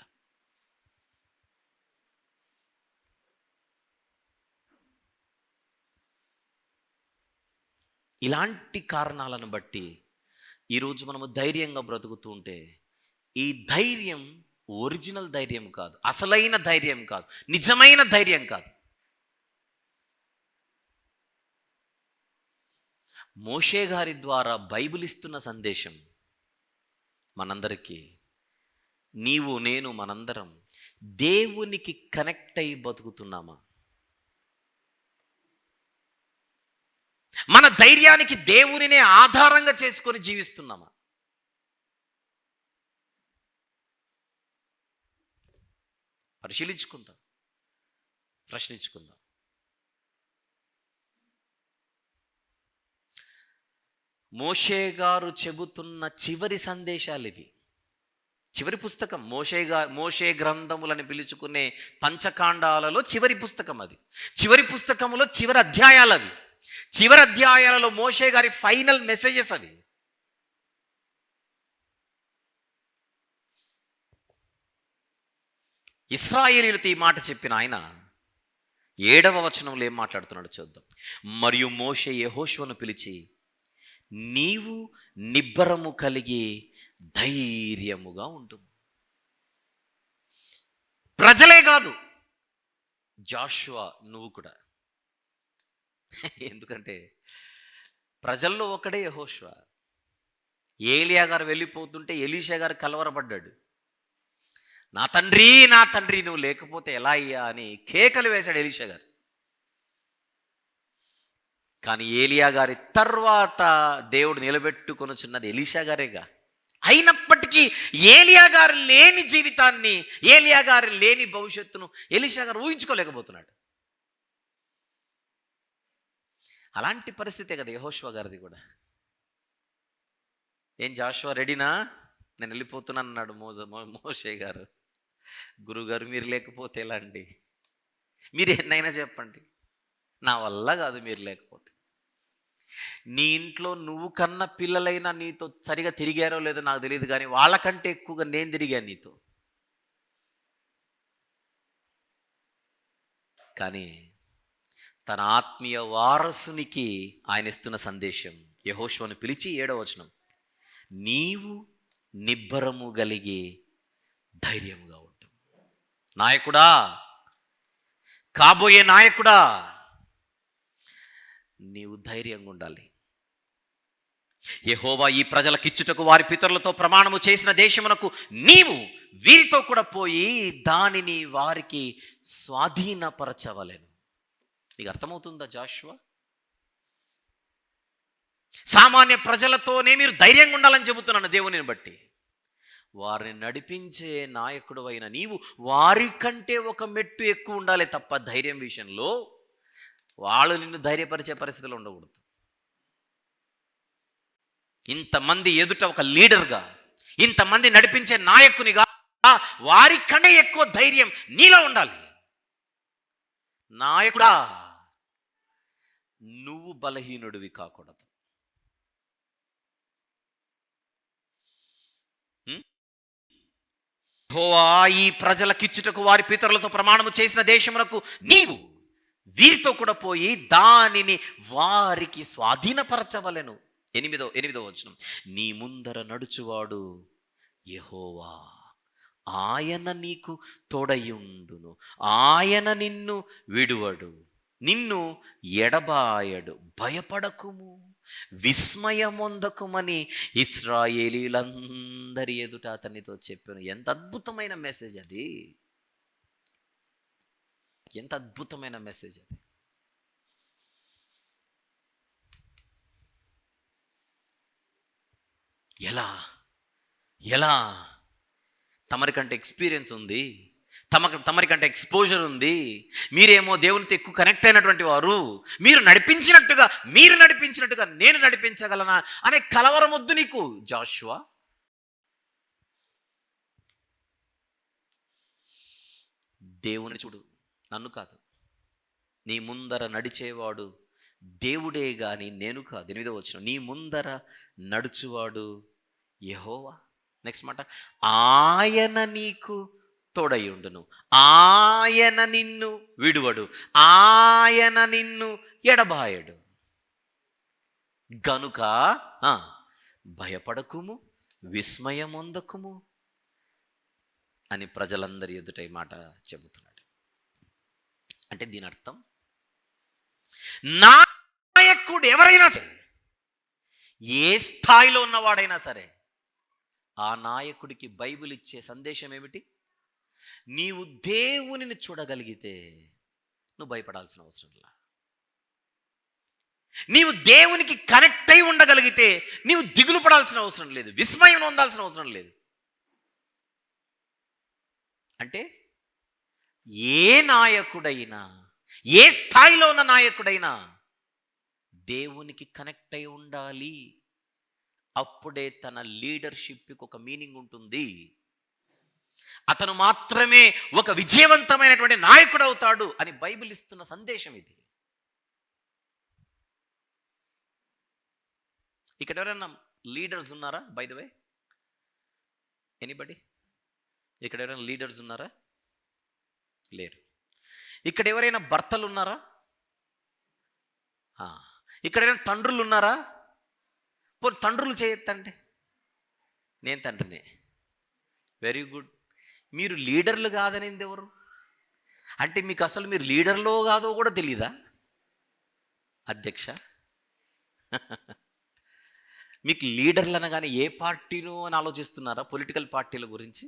ఇలాంటి కారణాలను బట్టి ఈరోజు మనము ధైర్యంగా బ్రతుకుతూ ఉంటే ఈ ధైర్యం ఒరిజినల్ ధైర్యం కాదు, అసలైన ధైర్యం కాదు, నిజమైన ధైర్యం కాదు. మోషే గారి ద్వారా బైబిల్ ఇస్తున్న సందేశం మనందరికీ, నీవు నేను మనందరం దేవునికి కనెక్ట్ అయి బతుకుతున్నామా? మన ధైర్యానికి దేవునినే ఆధారంగా చేసుకొని జీవిస్తున్నామా? పరిశీలించుకుందాం, ప్రశ్నించుకుందాం. మోషే గారు చెబుతున్న చివరి సందేశాలు ఇవి. చివరి పుస్తకం మోషే గ్రంథములని పిలుచుకునే పంచకాండాలలో చివరి పుస్తకం అది. చివరి పుస్తకములో చివరి అధ్యాయాలు అవి. చివరి అధ్యాయాలలో మోషే గారి ఫైనల్ మెసేజెస్ అవి. ఇశ్రాయేలీయులతో ఈ మాట చెప్పిన ఆయన 7వ వచనంలో ఏం మాట్లాడుతున్నాడో చూద్దాం. మరియు మోషే యెహోషువను పిలిచి, నీవు నిబ్బరము కలిగి ధైర్యముగా ఉండు. ప్రజలే కాదు, జాషువా నువ్వు కూడా. ఎందుకంటే ప్రజల్లో ఒకడే యెహోషువ. ఏలియా గారు వెళ్ళిపోతుంటే ఎలీషా గారు కలవరపడ్డాడు. నా తండ్రి నా తండ్రి నువ్వు లేకపోతే ఎలా అయ్యా అని కేకలు వేశాడు ఎలీషా గారు. కానీ ఏలియా గారి తర్వాత దేవుడు నిలబెట్టుకొని చిన్నది ఎలీషా గారేగా. అయినప్పటికీ ఏలియా గారు లేని జీవితాన్ని, ఏలియా గారు లేని భవిష్యత్తును ఎలీషా గారు ఊహించుకోలేకపోతున్నాడు. అలాంటి పరిస్థితే కదా యెహోషువ గారిది కూడా. ఏం జాషువా రెడీనా, నేను వెళ్ళిపోతున్నాను అన్నాడు మోషే గారు. గురుగారు మీరు లేకపోతే ఎలా అండి? మీరు ఎన్నైనా చెప్పండి, నా వల్ల కాదు మీరు లేకపోతే. నీ ఇంట్లో నువ్వు కన్న పిల్లలైనా నీతో సరిగా తిరిగారో లేదో నాకు తెలియదు, కానీ వాళ్ళకంటే ఎక్కువగా నేను తిరిగాను నీతో. కానీ తన ఆత్మీయ వారసునికి ఆయన ఇస్తున్న సందేశం, యెహోషువను పిలిచి 7వ వచనం, నీవు నిబ్బరము కలిగి ధైర్యముగా ఉండు. నాయకుడా, కాబోయే నాయకుడా, నీవు ధైర్యంగా ఉండాలి. యెహోవా ఈ ప్రజలకిచ్చుటకు వారి పితరులతో ప్రమాణము చేసిన దేశమునకు నీవు వీరితో కూడా పోయి దానిని వారికి స్వాధీనపరచవలెను. నీకు అర్థమవుతుందా జాషువా? సామాన్య ప్రజలతోనే మీరు ధైర్యంగా ఉండాలని చెబుతున్నాను దేవునిని బట్టి. వారిని నడిపించే నాయకుడు అయిన నీవు వారికంటే ఒక మెట్టు ఎక్కువ ఉండాలి తప్ప ధైర్యం విషయంలో వాళ్ళు నిన్ను ధైర్యపరిచే పరిస్థితిలో ఉండకూడదు. ఇంతమంది ఎదుట ఒక లీడర్గా, ఇంతమంది నడిపించే నాయకునిగా వారికంటే ఎక్కువ ధైర్యం నీలో ఉండాలి. నాయకుడా, నువ్వు బలహీనుడివి కాకూడదు. యెహోవా ఈ ప్రజలకిచ్చుటకు వారి పితరులతో ప్రమాణము చేసిన దేశమునకు నీవు వీరితో కూడా పోయి దానిని వారికి స్వాధీనపరచవలెను. 8వ వచనం, నీ ముందర నడుచువాడు యెహోవా, ఆయన నీకు తోడయుండును, ఆయన నిన్ను విడువడు, నిన్ను ఎడబాయడు, భయపడకుము, విస్మయమొందకుమని ఇశ్రాయేలీయులందరి ఎదుట అతనితో చెప్పాను. ఎంత అద్భుతమైన మెసేజ్ అది! ఎంత అద్భుతమైన మెసేజ్ అది! ఎలా ఎలా తమరికంటే ఎక్స్పీరియన్స్ ఉంది, తమరికంటే ఎక్స్పోజర్ ఉంది, మీరేమో దేవునితో ఎక్కువ కనెక్ట్ అయినటువంటి వారు, మీరు నడిపించినట్టుగా నేను నడిపించగలనా అనే కలవరం వద్దు నీకు జాషువా. దేవుని చూడు, నన్ను కాదు. నీ ముందర నడిచేవాడు దేవుడే గాని నేను కాదు. 8వ వచనం, నీ ముందర నడుచువాడు యెహోవా. నెక్స్ట్ మాట, ఆయన నీకు తోడయుండును, ఆయన నిన్ను విడువడు, ఆయన నిన్ను ఎడబాయడు, గనుక భయపడకుము, విస్మయమొందకుము అని ప్రజలందరి ఎదుట ఈ మాట చెబుతున్నాడు. అంటే దీని అర్థం, నాయకుడు ఎవరైనా సరే, ఏ స్థాయిలో ఉన్నవాడైనా సరే, ఆ నాయకుడికి బైబిల్ ఇచ్చే సందేశం ఏమిటి? నీవు దేవునిని చూడగలిగితే నువ్వు భయపడాల్సిన అవసరం లేదు. నీవు దేవునికి కనెక్ట్ అయి ఉండగలిగితే నీవు దిగులు పడాల్సిన అవసరం లేదు, విస్మయం పొందాల్సిన అవసరం లేదు. అంటే ఏ నాయకుడైనా, ఏ స్థాయిలో ఉన్న నాయకుడైనా దేవునికి కనెక్ట్ అయి ఉండాలి. అప్పుడే తన లీడర్షిప్కి ఒక మీనింగ్ ఉంటుంది. అతను మాత్రమే ఒక విజయవంతమైనటువంటి నాయకుడు అవుతాడు అని బైబిల్ ఇస్తున్న సందేశం ఇది. ఇక్కడ ఎవరైనా లీడర్స్ ఉన్నారా? బై ద వే, ఎనీబడి ఇక్కడ ఎవరైనా లీడర్స్ ఉన్నారా? లేరు. ఇక్కడ ఎవరైనా భర్తలు ఉన్నారా? ఇక్కడ ఎవరైనా తండ్రులు ఉన్నారా? పోనీ తండ్రులు చేయొద్దండి. నేను తండ్రినే. Very good. మీరు లీడర్లు కాదనింది ఎవరు? అంటే మీకు అసలు మీరు లీడర్లో కాదో కూడా తెలీదా అధ్యక్ష? మీకు లీడర్లు అనగానే ఏ పార్టీనో అని ఆలోచిస్తున్నారా? పొలిటికల్ పార్టీల గురించి.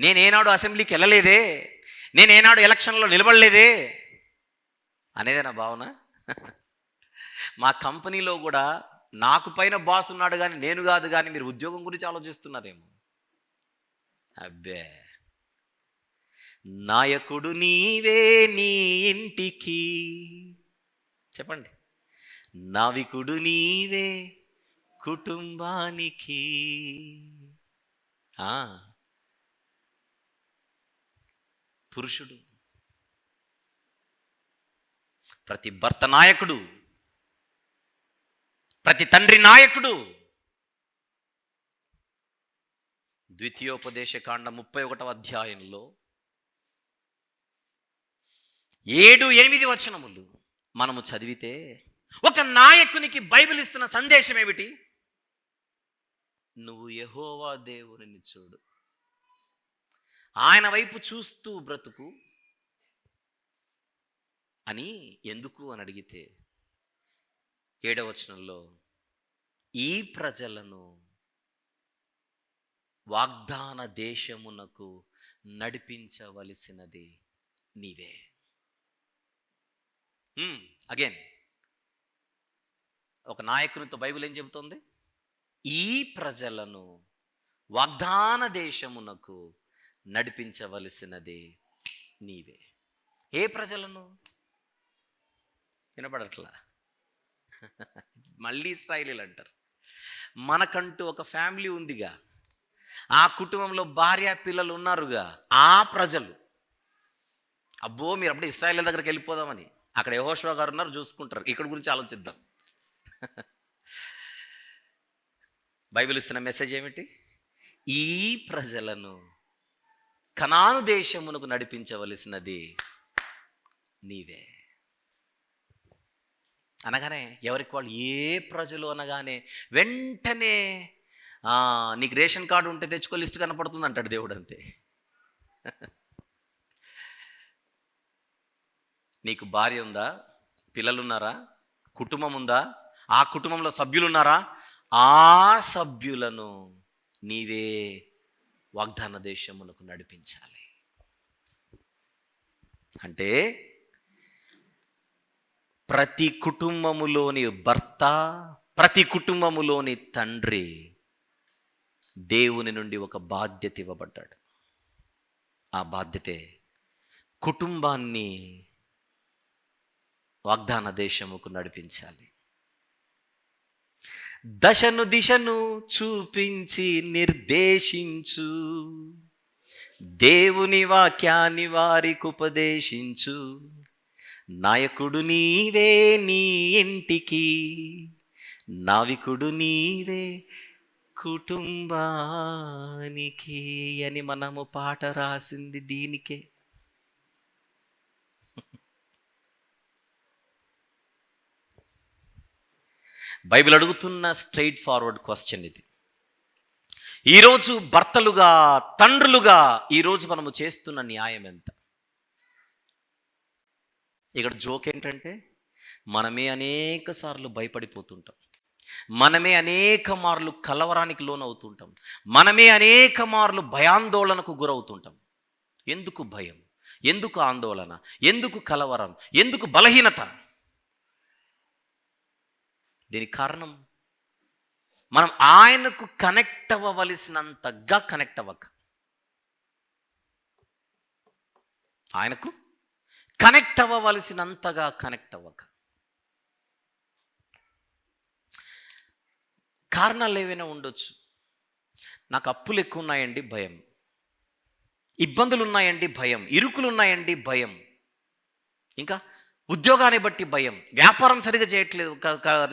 నేనేనాడు అసెంబ్లీకి వెళ్ళలేదే, నేనేనాడు ఎలక్షన్లో నిలబడలేదే అనేదే నా భావన. మా కంపెనీలో కూడా నాకు పైన బాస్ ఉన్నాడు కానీ నేను కాదు, కానీ మీరు ఉద్యోగం గురించి ఆలోచిస్తున్నారేమో. అబ్బే, నాయకుడు నీవే నీ ఇంటికి, చెప్పండి, నావికుడు నీవే కుటుంబానికి. పురుషుడు ప్రతి భర్త నాయకుడు, ప్రతి తండ్రి నాయకుడు ద్వితీయోపదేశకాండ 31వ అధ్యాయంలో 7-8 వచనములు మనము చదివితే ఒక నాయకునికి బైబిల్ ఇస్తున్న సందేశం ఏమిటి? నువ్వు యెహోవా దేవునిని చూడు, ఆయన వైపు చూస్తూ బ్రతుకు అని. ఎందుకు అని అడిగితే 7వ వచనంలో ఈ ప్రజలను వాగ్దాన దేశమునకు నడిపించవలసినది నీవే. అగైన్ ఒక నాయకునితో బైబిల్ ఏం చెబుతోంది? ఈ ప్రజలను వాగ్దాన దేశమునకు నడిపించవలసినది నీవే. ఏ ప్రజలను? వినపడట్లా? మళ్ళీ ఇశ్రాయేలీలు అంటారు. మనకంటూ ఒక ఫ్యామిలీ ఉందిగా, ఆ కుటుంబంలో భార్య పిల్లలు ఉన్నారుగా, ఆ ప్రజలు. అబ్బో మీరు అప్పుడే ఇశ్రాయేలీల దగ్గరికి వెళ్ళిపోదామని, అక్కడ యెహోషువ గారు ఉన్నారు, చూసుకుంటారు. ఇక్కడ గురించి ఆలోచిద్దాం. బైబిల్ ఇస్తున్న మెసేజ్ ఏమిటి? ఈ ప్రజలను కనాను దేశమునకు నడిపించవలసినది నీవే అనగానే ఎవరికి వాళ్ళు ఏ ప్రజలు అనగానే వెంటనే నీకు రేషన్ కార్డు ఉంటే తెచ్చుకో, లిస్ట్ కనపడుతుంది అంటాడు దేవుడు. అంతే. నీకు భార్య ఉందా, పిల్లలున్నారా, కుటుంబం ఉందా, ఆ కుటుంబంలో సభ్యులున్నారా, ఆ సభ్యులను నీవే వాగ్దాన దేశమునకు నడిపించాలి. అంటే ప్రతి కుటుంబములోని భర్త, ప్రతి కుటుంబములోని తండ్రి దేవుని నుండి ఒక బాధ్యత ఇవ్వబడ్డాడు. ఆ బాధ్యతే కుటుంబాన్ని వాగ్దాన దేశముకు నడిపించాలి. దశను దిశను చూపించి నిర్దేశించు, దేవుని వాక్యాన్ని వారికి ఉపదేశించు. నాయకుడు నీవే నీ ఇంటికి, నావికుడు నీవే కుటుంబానికి అని మనము పాట రాసింది దీనికే. బైబిల్ అడుగుతున్న స్ట్రైట్ ఫార్వర్డ్ క్వశ్చన్ ఇది. ఈరోజు భర్తలుగా, తండ్రులుగా ఈరోజు మనము చేస్తున్న న్యాయం ఎంత? ఇక్కడ జోక్ ఏంటంటే మనమే అనేక సార్లు భయపడిపోతుంటాం, మనమే అనేక మార్లు కలవరానికి లోనవుతుంటాం, మనమే అనేక మార్లు భయాందోళనకు గురవుతుంటాం. ఎందుకు భయం? ఎందుకు ఆందోళన? ఎందుకు కలవరం? ఎందుకు బలహీనత? దీనికి కారణం మనం ఆయనకు కనెక్ట్ అవ్వవలసినంతగా కనెక్ట్ అవ్వక, ఆయనకు కనెక్ట్ అవ్వవలసినంతగా కనెక్ట్ అవ్వక. కారణాలు ఏవైనా ఉండొచ్చు. నాకు అప్పులు ఎక్కువ ఉన్నాయండి, భయం. ఇబ్బందులు ఉన్నాయండి, భయం. ఇరుకులు ఉన్నాయండి, భయం. ఇంకా ఉద్యోగాన్ని బట్టి భయం, వ్యాపారం సరిగా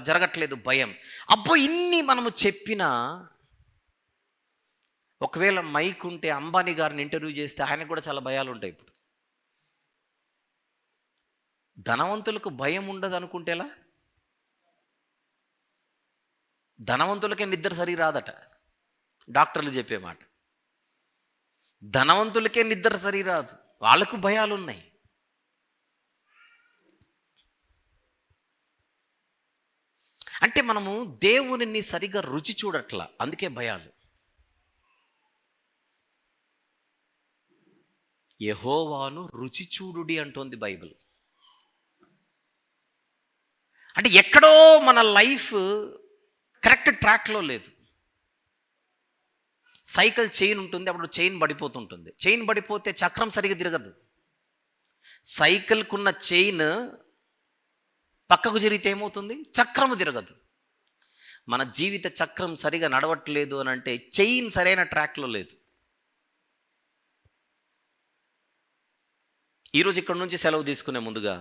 జరగట్లేదు, భయం. అబ్బో ఇన్ని మనము చెప్పినా, ఒకవేళ మైక్ ఉంటే అంబానీ గారిని ఇంటర్వ్యూ చేస్తే ఆయనకు కూడా చాలా భయాలు ఉంటాయి. ఇప్పుడు ధనవంతులకు భయం ఉండదు అనుకుంటేలా? ధనవంతులకే నిద్ర సరి రాదట డాక్టర్లు చెప్పే మాట. ధనవంతులకే నిద్ర సరి రాదు, వాళ్ళకు భయాలు ఉన్నాయి. అంటే మనము దేవునిని సరిగా రుచి చూడట్లా, అందుకే భయాలు. యెహోవాను రుచి చూడుడి అంటోంది బైబిల్. అంటే ఎక్కడో మన లైఫ్ కరెక్ట్ ట్రాక్లో లేదు. సైకిల్ చైన్ ఉంటుంది, అప్పుడు చైన్ పడిపోతుంటుంది. చైన్ పడిపోతే చక్రం సరిగా తిరగదు. సైకిల్కున్న చైన్ పక్కకు జరిగితే ఏమవుతుంది? చక్రము తిరగదు. మన జీవిత చక్రం సరిగా నడవట్లేదు అని అంటే చైన్ సరైన ట్రాక్లో లేదు. ఈరోజు ఇక్కడ నుంచి సెలవు తీసుకునే ముందుగా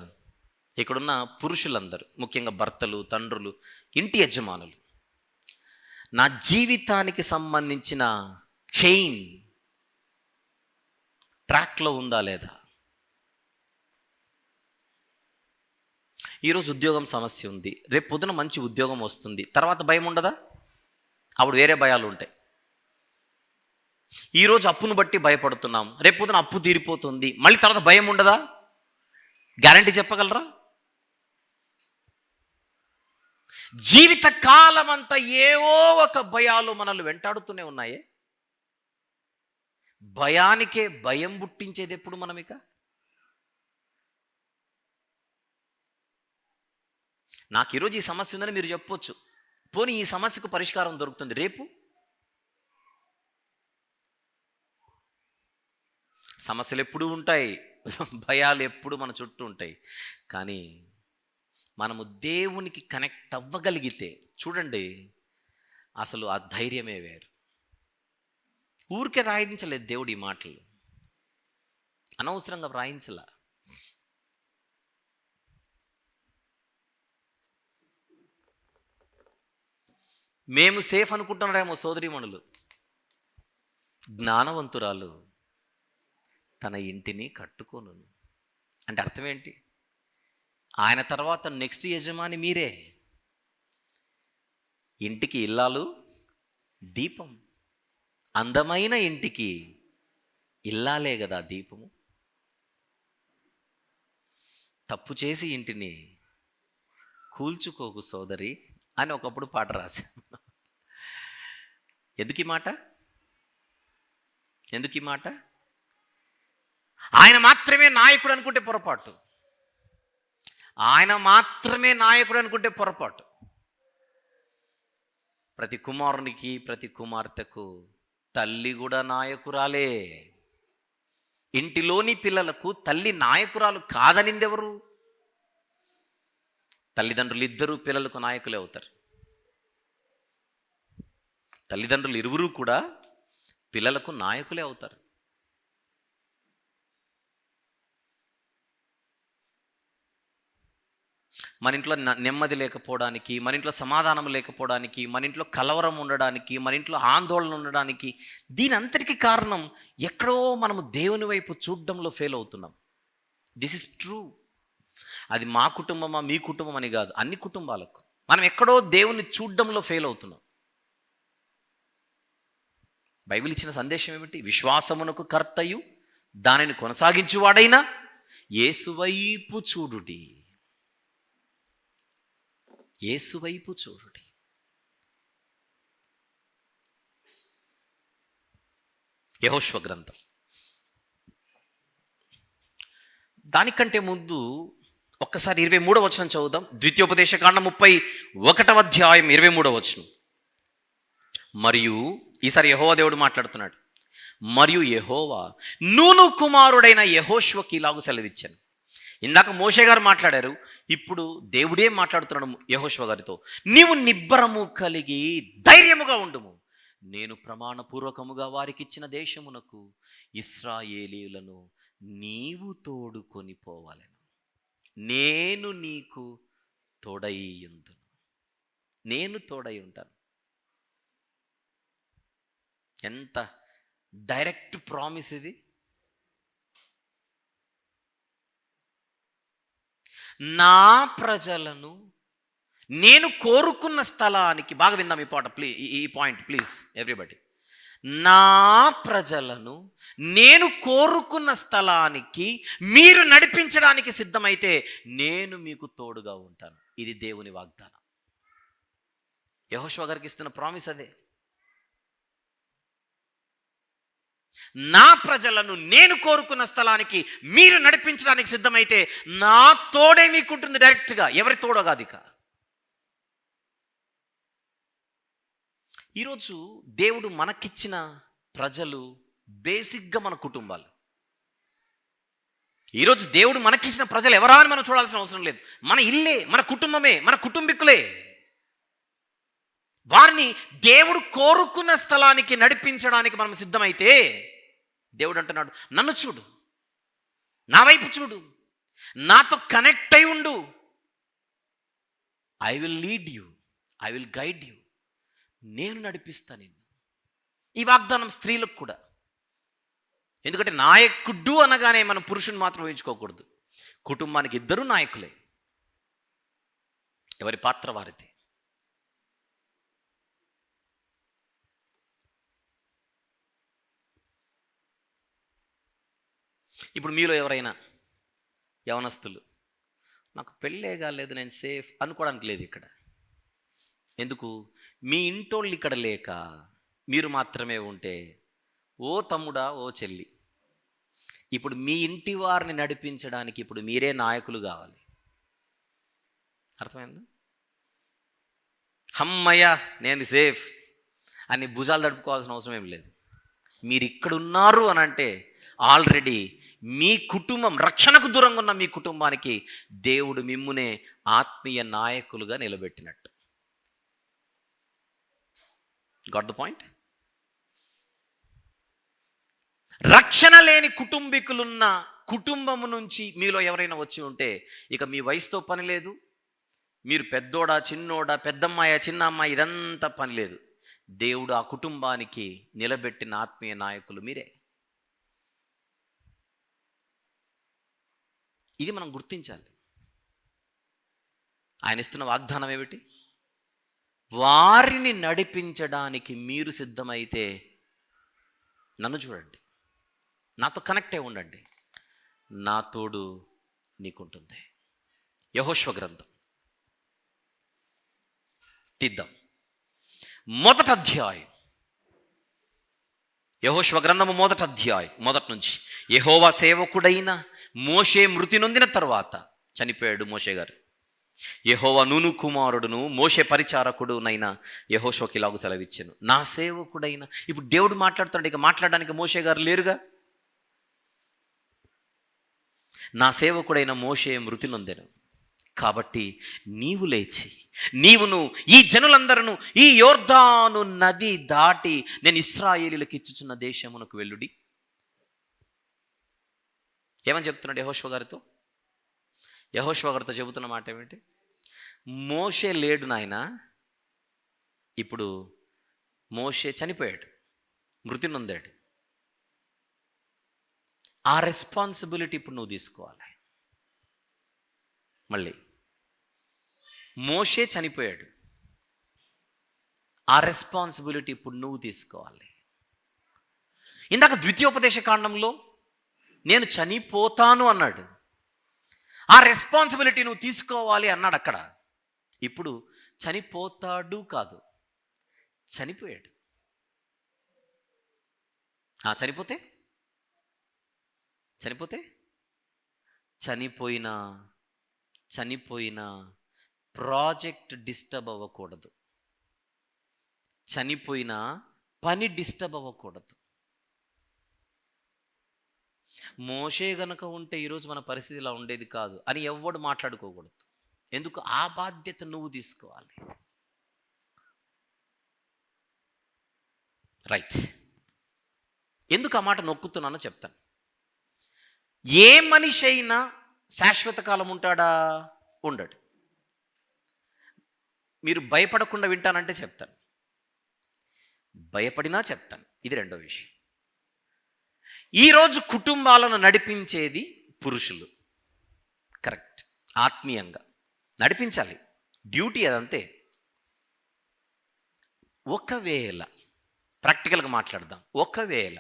ఇక్కడున్న పురుషులందరూ, ముఖ్యంగా భర్తలు, తండ్రులు, ఇంటి యజమానులు, నా జీవితానికి సంబంధించిన చైన్ ట్రాక్లో ఉందా లేదా? ఈరోజు ఉద్యోగం సమస్య ఉంది, రేపు పొద్దున మంచి ఉద్యోగం వస్తుంది, తర్వాత భయం ఉండదా? అప్పుడు వేరే భయాలు ఉంటాయి. ఈరోజు అప్పును బట్టి భయపడుతున్నాం, రేపు పొద్దున అప్పు తీరిపోతుంది, మళ్ళీ తర్వాత భయం ఉండదా? గ్యారంటీ చెప్పగలరా? జీవిత కాలం అంతా ఏవో ఒక భయాలు మనల్ని వెంటాడుతూనే ఉన్నాయే. భయానికే భయం పుట్టించేది ఎప్పుడు మనం? ఇక నాకు ఈరోజు ఈ సమస్య ఉందని మీరు చెప్పొచ్చు, పోనీ ఈ సమస్యకు పరిష్కారం దొరుకుతుంది రేపు. సమస్యలు ఎప్పుడు ఉంటాయి, భయాలు ఎప్పుడు మన చుట్టూ ఉంటాయి. కానీ మనము దేవునికి కనెక్ట్ అవ్వగలిగితే చూడండి, అసలు ఆ ధైర్యమే వేరు. ఊరికే రాయించలేదు దేవుడు ఈ మాటలు, అనవసరంగా రాయించలా. మేము సేఫ్ అనుకుంటున్నారేమో సోదరీమణులు. జ్ఞానవంతురాలు తన ఇంటిని కట్టుకోను అంటే అర్థం ఏంటి? ఆయన తర్వాత నెక్స్ట్ యజమాని మీరే. ఇంటికి ఇల్లాలు దీపం, అందమైన ఇంటికి ఇల్లాలే కదా దీపము. తప్పు చేసి ఇంటిని కూల్చుకోకు సోదరి అని ఒకప్పుడు పాట రాశాను. ఎందుకు ఈ మాట? ఎందుకు ఈ మాట? ఆయన మాత్రమే నాయకుడు అనుకుంటే పొరపాటు. ఆయన మాత్రమే నాయకుడు అనుకుంటే పొరపాటు. ప్రతి కుమారునికి, ప్రతి కుమార్తెకు తల్లి కూడా నాయకురాలే. ఇంటిలోని పిల్లలకు తల్లి నాయకురాలు కాదనిందెవరు? తల్లిదండ్రులు ఇద్దరు పిల్లలకు నాయకులే అవుతారు. తల్లిదండ్రులు ఇరువురు కూడా పిల్లలకు నాయకులే అవుతారు. మన ఇంట్లో నెమ్మది లేకపోవడానికి, మన ఇంట్లో సమాధానం లేకపోవడానికి, మన ఇంట్లో కలవరం ఉండడానికి, మన ఇంట్లో ఆందోళన ఉండడానికి, దీని అంతటికీ కారణం ఎక్కడో మనము దేవుని వైపు చూడడంలో ఫెయిల్ అవుతున్నాం. This is true. అది మా కుటుంబమా మీ కుటుంబం అని కాదు, అన్ని కుటుంబాలకు మనం ఎక్కడో దేవుని చూడడంలో ఫెయిల్ అవుతున్నాం. బైబిల్ ఇచ్చిన సందేశం ఏమిటి? విశ్వాసమునకు కర్తయు దానిని కొనసాగించువాడైనా యేసువైపు చూడుడి. యేసువైపు చూడుడి. యెహోషువ గ్రంథం. దానికంటే ముందు ఒక్కసారి 23వ వచనం చదువుదాం. ద్వితీయోపదేశకాండం 31వ అధ్యాయం 23వ వచనం. మరియు ఈసారి యెహోవా దేవుడు మాట్లాడుతున్నాడు. మరియు యెహోవా నూను కుమారుడైన యెహోషువకి ఇలాగు సెలవిచ్చాను. ఇందాక మోషే గారు మాట్లాడారు, ఇప్పుడు దేవుడే మాట్లాడుతున్నాడు యెహోషువ గారితో. నీవు నిబ్బరము కలిగి ధైర్యముగా ఉండుము. నేను ప్రమాణపూర్వకముగా వారికి ఇచ్చిన దేశమునకు ఇశ్రాయేలీయులను నీవు తోడుకొని పోవాలను. నేను నీకు తోడైయుందును. నేను తోడై ఉంటాను. ఎంత డైరెక్ట్ ప్రామిస్ ఇది. నా ప్రజలను నేను కోరుకున్న స్థలానికి, బాగా విందాం ఈ పాట, ఈ పాయింట్ ప్లీజ్ ఎవ్రీబడి. నా ప్రజలను నేను కోరుకున్న స్థలానికి మీరు నడిపించడానికి సిద్ధమైతే నేను మీకు తోడుగా ఉంటాను. ఇది దేవుని వాగ్దానం. యెహోషువ గారికి ఇస్తున్న ప్రామిస్ అదే. నా ప్రజలను నేను కోరుకున్న స్థలానికి మీరు నడిపించడానికి సిద్ధమైతే నా తోడే మీకుంటుంది డైరెక్ట్గా, ఎవరి తోడో కాదు. ఇక ఈరోజు దేవుడు మనకిచ్చిన ప్రజలు బేసిక్గా మన కుటుంబాలు. ఈరోజు దేవుడు మనకిచ్చిన ప్రజలు ఎవరా అని మనం చూడాల్సిన అవసరం లేదు. మన ఇల్లే, మన కుటుంబమే, మన కుటుంబీకులే. వారిని దేవుడు కోరుకున్న స్థలానికి నడిపించడానికి మనం సిద్ధమైతే దేవుడు అంటున్నాడు, నన్ను చూడు, నా వైపు చూడు, నాతో కనెక్ట్ అయి ఉండు. I will lead you, I will guide you. నేను నడిపిస్తాను నిన్ను. ఈ వాగ్దానం స్త్రీలకు కూడా. ఎందుకంటే నాయకుడు అనగానే మనం పురుషుని మాత్రం ఊహించుకోకూడదు. కుటుంబానికి ఇద్దరు నాయకులే, ఎవరి పాత్ర వారిది. ఇప్పుడు మీలో ఎవరైనా యవనస్తులు, నాకు పెళ్ళే కాలేదు, నేను సేఫ్ అనుకోవడానికి లేదు ఇక్కడ. ఎందుకు? మీ ఇంటోళ్ళు ఇక్కడ లేక మీరు మాత్రమే ఉంటే, ఓ తమ్ముడా, ఓ చెల్లి, ఇప్పుడు మీ ఇంటి వారిని నడిపించడానికి ఇప్పుడు మీరే నాయకులు కావాలి. అర్థమైందా? అమ్మయ్య నేను సేఫ్ అని భుజాలు తడుపుకోవాల్సిన అవసరం ఏం లేదు. మీరు ఇక్కడున్నారు అని అంటే ఆల్రెడీ మీ కుటుంబం, రక్షణకు దూరంగా ఉన్న మీ కుటుంబానికి దేవుడు మిమ్మునే ఆత్మీయ నాయకులుగా నిలబెట్టినట్టు. Got the point? రక్షణ లేని కుటుంబీకులున్న కుటుంబము నుంచి మీలో ఎవరైనా వచ్చి ఉంటే ఇక మీ వయసుతో పని లేదు. మీరు పెద్దోడా, చిన్నోడా, పెద్దమ్మాయ, చిన్న అమ్మాయి, ఇదంతా పని లేదు. దేవుడు ఆ కుటుంబానికి నిలబెట్టిన ఆత్మీయ నాయకులు మీరే. ఇది మనం గుర్తించాలి. ఆయన ఇస్తున్న వాగ్దానం ఏమిటి? వారిని నడిపించడానికి మీరు సిద్ధమైతే నన్ను చూడండి, నాతో కనెక్ట్ అయి ఉండండి, నా తోడు నీకుంటుంది. యెహోషువ గ్రంథం తీద్దాం. మొదటి అధ్యాయం, యెహోషువ గ్రంథము మొదటి అధ్యాయం, మొదటి నుంచి. యెహోవా సేవకుడైన మోషే మృతి నొందిన తర్వాత చనిపోయాడు మోషే గారు. యెహోవా నూను కుమారుడును మోషే పరిచారకుడునైన యెహోషువకి ఇలాగు సెలవిచ్చాను, నా సేవకుడైన. ఇప్పుడు దేవుడు మాట్లాడుతున్నాడు, ఇక మాట్లాడడానికి మోషే గారు లేరుగా. నా సేవకుడైన మోషే మృతి నొందెను, కాబట్టి నీవు లేచి నీవును ఈ జనులందరూ ఈ యోర్దాను నది దాటి నేను ఇశ్రాయేలీయులకు ఇచ్చుచున్న దేశమునకు వెళ్ళుడి. ఏమని చెప్తున్నాడు యెహోషువ గారితో? యెహోషువ గారితో చెబుతున్న మాట ఏమిటి? మోషే లేడు నాయన, ఇప్పుడు మోషే చనిపోయాడు, మృతి నొందాడు. ఆ రెస్పాన్సిబిలిటీ ఇప్పుడు నువ్వు తీసుకోవాలి. మళ్ళీ మోషే చనిపోయాడు, ఆ రెస్పాన్సిబిలిటీ ఇప్పుడు నువ్వు తీసుకోవాలి. ఇందాక ద్వితీయోపదేశ కాండంలో నేను చనిపోతాను అన్నాడు, ఆ రెస్పాన్సిబిలిటీ నువ్వు తీసుకోవాలి అన్నాడు అక్కడ. ఇప్పుడు చనిపోతాడు కాదు, చనిపోయాడు. చనిపోతే చనిపోయిన ప్రాజెక్ట్ డిస్టర్బ్ అవ్వకూడదు, చనిపోయిన పని డిస్టర్బ్ అవ్వకూడదు. మోషే గనక ఉంటే ఈరోజు మన పరిస్థితి ఇలా ఉండేది కాదు అని ఎవ్వడు మాట్లాడుకోకూడదు. ఎందుకు? ఆ బాధ్యత నువ్వు తీసుకోవాలి. రైట్. ఎందుకు ఆ మాట నొక్కుతున్నానో చెప్తాను. ఏ మనిషి అయినా శాశ్వత కాలం ఉంటాడా? ఉండడు. మీరు భయపడకుండా వింటానంటే చెప్తాను, భయపడినా చెప్తాను. ఇది రెండో విషయం. ఈరోజు కుటుంబాలను నడిపించేది పురుషులు. కరెక్ట్. ఆత్మీయంగా నడిపించాలి, డ్యూటీ అదంతే. ఒకవేళ ప్రాక్టికల్గా మాట్లాడదాం, ఒకవేళ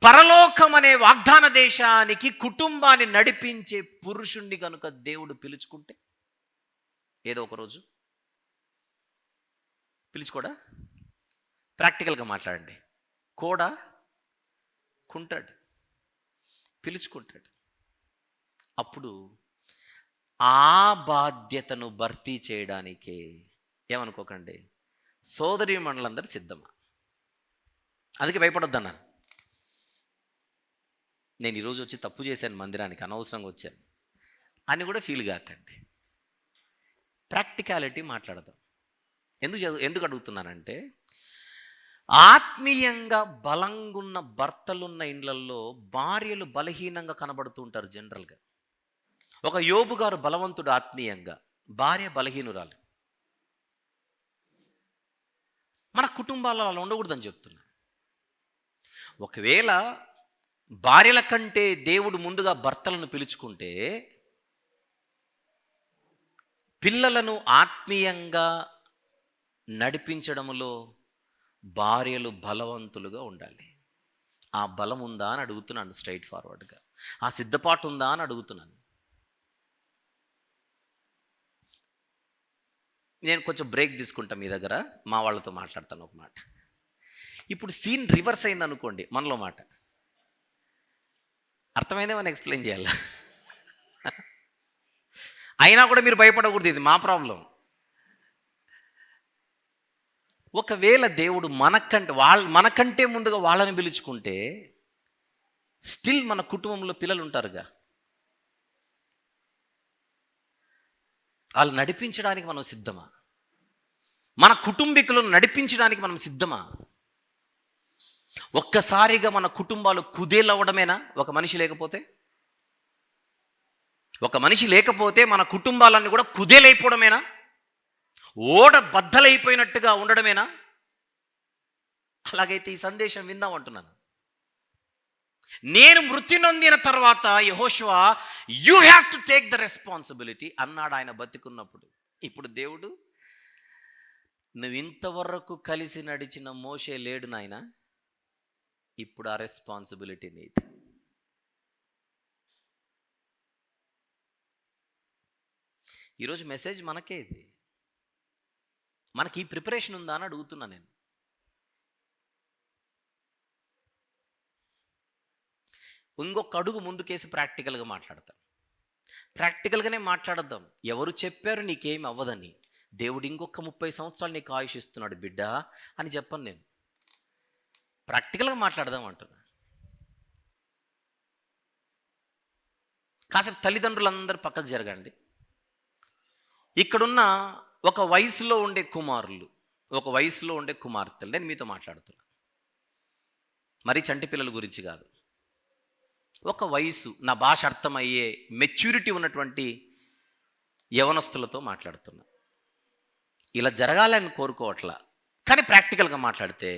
పరలోకం అనే వాగ్దాన దేశానికి కుటుంబాన్ని నడిపించే పురుషుణ్ణి కనుక దేవుడు పిలుచుకుంటే, ఏదో ఒకరోజు పిలుచుకోడా? ప్రాక్టికల్గా మాట్లాడండి. కుంటాడు, పిలుచుకుంటాడు. అప్పుడు ఆ బాధ్యతను భర్తీ చేయడానికే ఏమనుకోకండి, సోదరీ మండలందరూ సిద్ధమా. అందుకే భయపడొద్దన్నాను. నేను ఈరోజు వచ్చి తప్పు చేశాను, మందిరానికి అనవసరంగా వచ్చాను అని కూడా ఫీల్ కాకండి. ప్రాక్టికాలిటీ మాట్లాడదాం. ఎందుకు అడుగుతున్నానంటే, ఆత్మీయంగా బలంగున్న భర్తలున్న ఇండ్లల్లో భార్యలు బలహీనంగా కనబడుతూ ఉంటారు జనరల్గా. ఒక యోబు గారు బలవంతుడు ఆత్మీయంగా, భార్య బలహీనురాలు. మన కుటుంబాలలో అలా ఉండకూడదని చెప్తున్నా. ఒకవేళ భార్యల కంటే దేవుడు ముందుగా భర్తలను పిలుచుకుంటే, పిల్లలను ఆత్మీయంగా నడిపించడంలో భార్యలు బలవంతులుగా ఉండాలి. ఆ బలం ఉందా అని అడుగుతున్నాను స్ట్రైట్ ఫార్వర్డ్గా. ఆ సిద్ధపాటు ఉందా అని అడుగుతున్నాను. నేను కొంచెం బ్రేక్ తీసుకుంటాను మీ దగ్గర, మా వాళ్ళతో మాట్లాడతాను ఒక మాట. ఇప్పుడు సీన్ రివర్స్ అయింది అనుకోండి, మనలో మాట అర్థమైందే మనం ఎక్స్ప్లెయిన్ చేయాలి. అయినా కూడా మీరు భయపడకూడదు, ఇది మా ప్రాబ్లం. ఒకవేళ దేవుడు మనకంటే ముందుగా వాళ్ళని పిలుచుకుంటే, స్టిల్ మన కుటుంబంలో పిల్లలు ఉంటారుగా, వాళ్ళు నడిపించడానికి మనం సిద్ధమా? మన కుటుంబీకులను నడిపించడానికి మనం సిద్ధమా? ఒక్కసారిగా మన కుటుంబాలు కుదేలవ్వడమేనా ఒక మనిషి లేకపోతే? ఒక మనిషి లేకపోతే మన కుటుంబాలన్నీ కూడా కుదేలైపోవడమేనా? ఓడ బద్దలైపోయినట్టుగా ఉండడమేనా? అలాగైతే ఈ సందేశం విందాం అంటున్నాను. నేను మృతి నొందిన తర్వాత యెహోషువ, you have to take the responsibility అన్నాడు ఆయన బతికున్నప్పుడు. ఇప్పుడు దేవుడు, నువ్వు ఇంతవరకు కలిసి నడిచిన మోషే లేడు నాయన, ఇప్పుడు ఆ రెస్పాన్సిబిలిటీ నీది. ఈరోజు మెసేజ్ మనకే ఇది. మనకి ఈ ప్రిపరేషన్ ఉందా అని అడుగుతున్నా నేను. ఇంకొక అడుగు ముందుకేసి ప్రాక్టికల్గా మాట్లాడతాం. ప్రాక్టికల్గానే మాట్లాడద్దాం. ఎవరు చెప్పారు నీకేమి అవ్వదని? దేవుడు ఇంకొక 30 సంవత్సరాలు నీకు ఆయుష్ ఇస్తున్నాడు బిడ్డ అని చెప్పను నేను. ప్రాక్టికల్గా మాట్లాడదాం అంటున్నా. కాసేపు తల్లిదండ్రులందరూ పక్కకు జరగండి. ఇక్కడున్న ఒక వయసులో ఉండే కుమారులు, ఒక వయసులో ఉండే కుమార్తెలు, నేను మీతో మాట్లాడుతున్నా. మరీ చంటి పిల్లల గురించి కాదు. ఒక వయసు, నా భాష అర్థమయ్యే మెచ్యూరిటీ ఉన్నటువంటి యవనస్తులతో మాట్లాడుతున్నా. ఇలా జరగాలని కోరుకోవట్లా, కానీ ప్రాక్టికల్గా మాట్లాడితే,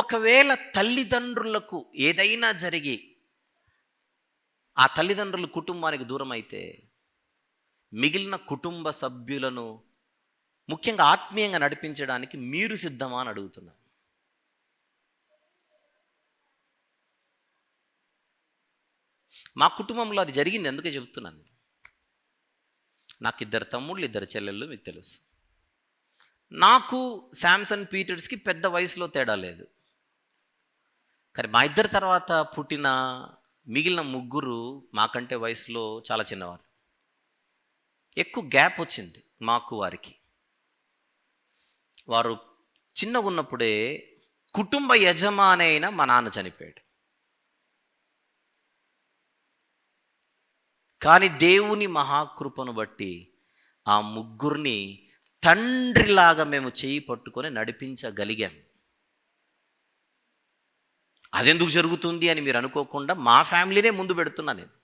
ఒకవేళ తల్లిదండ్రులకు ఏదైనా జరిగి ఆ తల్లిదండ్రులు కుటుంబానికి దూరం అయితే, మిగిలిన కుటుంబ సభ్యులను ముఖ్యంగా ఆత్మీయంగా నడిపించడానికి మీరు సిద్ధమా అని అడుగుతున్నా. మా కుటుంబంలో అది జరిగింది, ఎందుకే చెబుతున్నాను. నాకు 2 తమ్ముళ్ళు 2 చెల్లెళ్ళు, మీకు తెలుసు. నాకు శాంసన్ పీటర్స్కి పెద్ద వయసులో తేడా లేదు. కానీ మా ఇద్దరి తర్వాత పుట్టిన మిగిలిన 3 మాకంటే వయసులో చాలా చిన్నవారు. ఎక్కువ గ్యాప్ వచ్చింది మాకు వారికి. వారు చిన్నగా ఉన్నప్పుడే కుటుంబ యజమాని అయిన మా నాన్న చనిపోయాడు. కానీ దేవుని మహాకృపను బట్టి ఆ 3 తండ్రిలాగా మేము చేయి పట్టుకొని నడిపించగలిగాం. అదెందుకు జరుగుతుంది అని మీరు అనుకోకుండా, మా ఫ్యామిలీనే ముందు పెడుతున్నా నేను.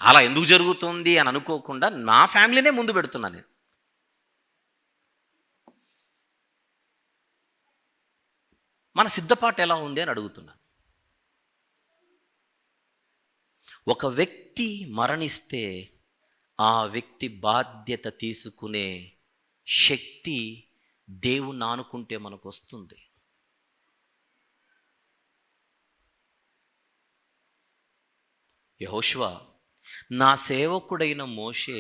అలా ఎందుకు జరుగుతుంది అని అనుకోకుండా నా ఫ్యామిలీనే ముందు పెడుతున్నా నేను. మన సిద్ధపాటు ఎలా ఉంది అని అడుగుతున్నా. ఒక వ్యక్తి మరణిస్తే ఆ వ్యక్తి బాధ్యత తీసుకునే శక్తి దేవుణ్ణి ఆనుకుంటే మనకు వస్తుంది. యెహోషువ, నా సేవకుడైన మోషే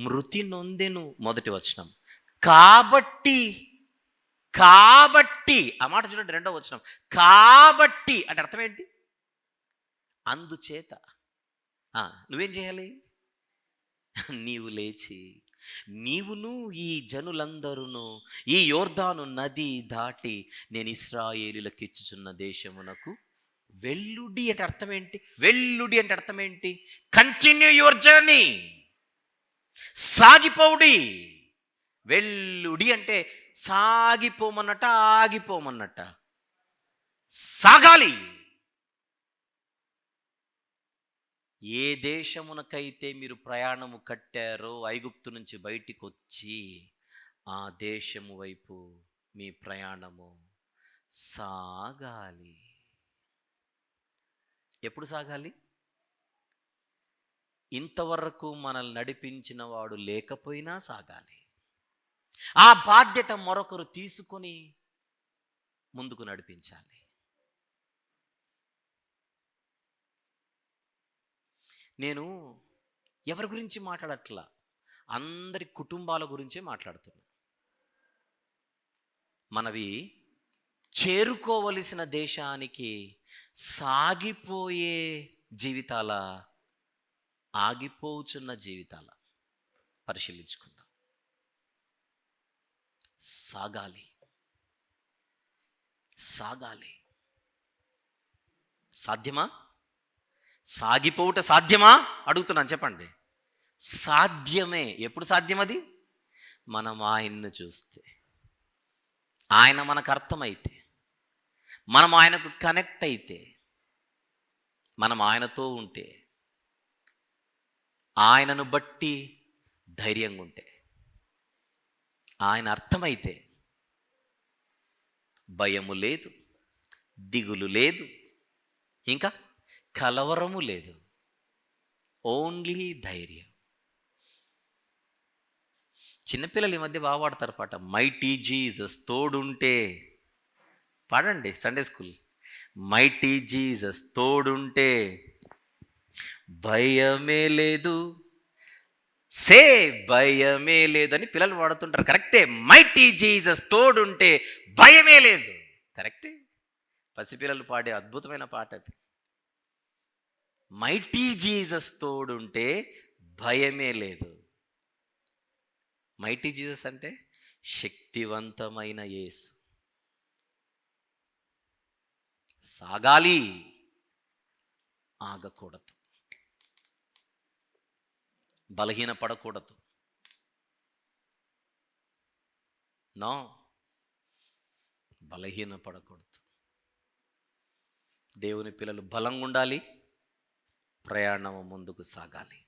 మృతి నొందెను, మొదటి వచనం. కాబట్టి ఆ మాట చూడండి, 2వ వచనం. కాబట్టి అంటే అర్థం ఏంటి? అందుచేత నువ్వేం చేయాలి? నీవు లేచి, నీవును ఈ జనులందరూ ఈ యోర్దాను నది దాటి నేను ఇశ్రాయేలీయులకు ఇచ్చుచున్న దేశమునకు వెల్లుడి అంటే అర్థం ఏంటి? వెల్లుడి అంటే అర్థం ఏంటి? కంటిన్యూ యువర్ జర్నీ, సాగిపోవుడి. వెల్లుడి అంటే సాగిపోమన్నట, ఆగిపోమన్నట, సాగాలి. ఏ దేశమునకైతే మీరు ప్రయాణము కట్టారో ఐగుప్తు నుంచి బయటికి వచ్చి ఆ దేశము వైపు మీ ప్రయాణము సాగాలి. ఎప్పుడు సాగాలి? ఇంతవరకు మనల్ని నడిపించిన వాడు లేకపోయినా సాగాలి. ఆ బాధ్యత మరొకరు తీసుకొని ముందుకు నడిపించాలి. నేను ఎవరి గురించి మాట్లాడట్లా, అందరి కుటుంబాల గురించే మాట్లాడుతున్నా. మనవి చేరుకోవలసిన దేశానికి సాగిపోయే జీవితాల, ఆగిపోచున్న జీవితాల పరిశీలించుకుందాం. సాగాలి, సాగాలి. సాధ్యమా? సాగిపోవుట సాధ్యమా అడుగుతున్నాను, చెప్పండి. సాధ్యమే. ఎప్పుడు సాధ్యం అది? మనం ఆయన్ను చూస్తే, ఆయన మనకు అర్థమైతే, మనం ఆయనకు కనెక్ట్ అయితే, మనం ఆయనతో ఉంటే, ఆయనను బట్టి ధైర్యంగా ఉంటే, ఆయన అర్థమైతే భయము లేదు, దిగులు లేదు, ఇంకా కలవరము లేదు, ఓన్లీ ధైర్యం. చిన్నపిల్లలు ఈ మధ్య బాగా పాడతారు పాట, మైటీ జీసస్ తోడుంటే. పాడండి సండే స్కూల్. మైటీ జీసస్ తోడుంటే భయమే లేదు, సే భయమే లేదని పిల్లలు పాడుతుంటారు. కరెక్టే. మైటీ జీసస్ తోడుంటే భయమే లేదు. కరెక్టే. పసిపిల్లలు పాడే అద్భుతమైన పాట అది. మైటీ జీసస్ తోడుంటే భయమే లేదు. మైటీ జీసస్ అంటే శక్తివంతమైన యేసు. సాగాలి, ఆగకూడదు, బలహీన పడకూడదు. నో, బలహీన పడకూడదు. దేవుని పిల్లలు బలంగా ఉండాలి, ప్రయాణం ముందుకు సాగాలి.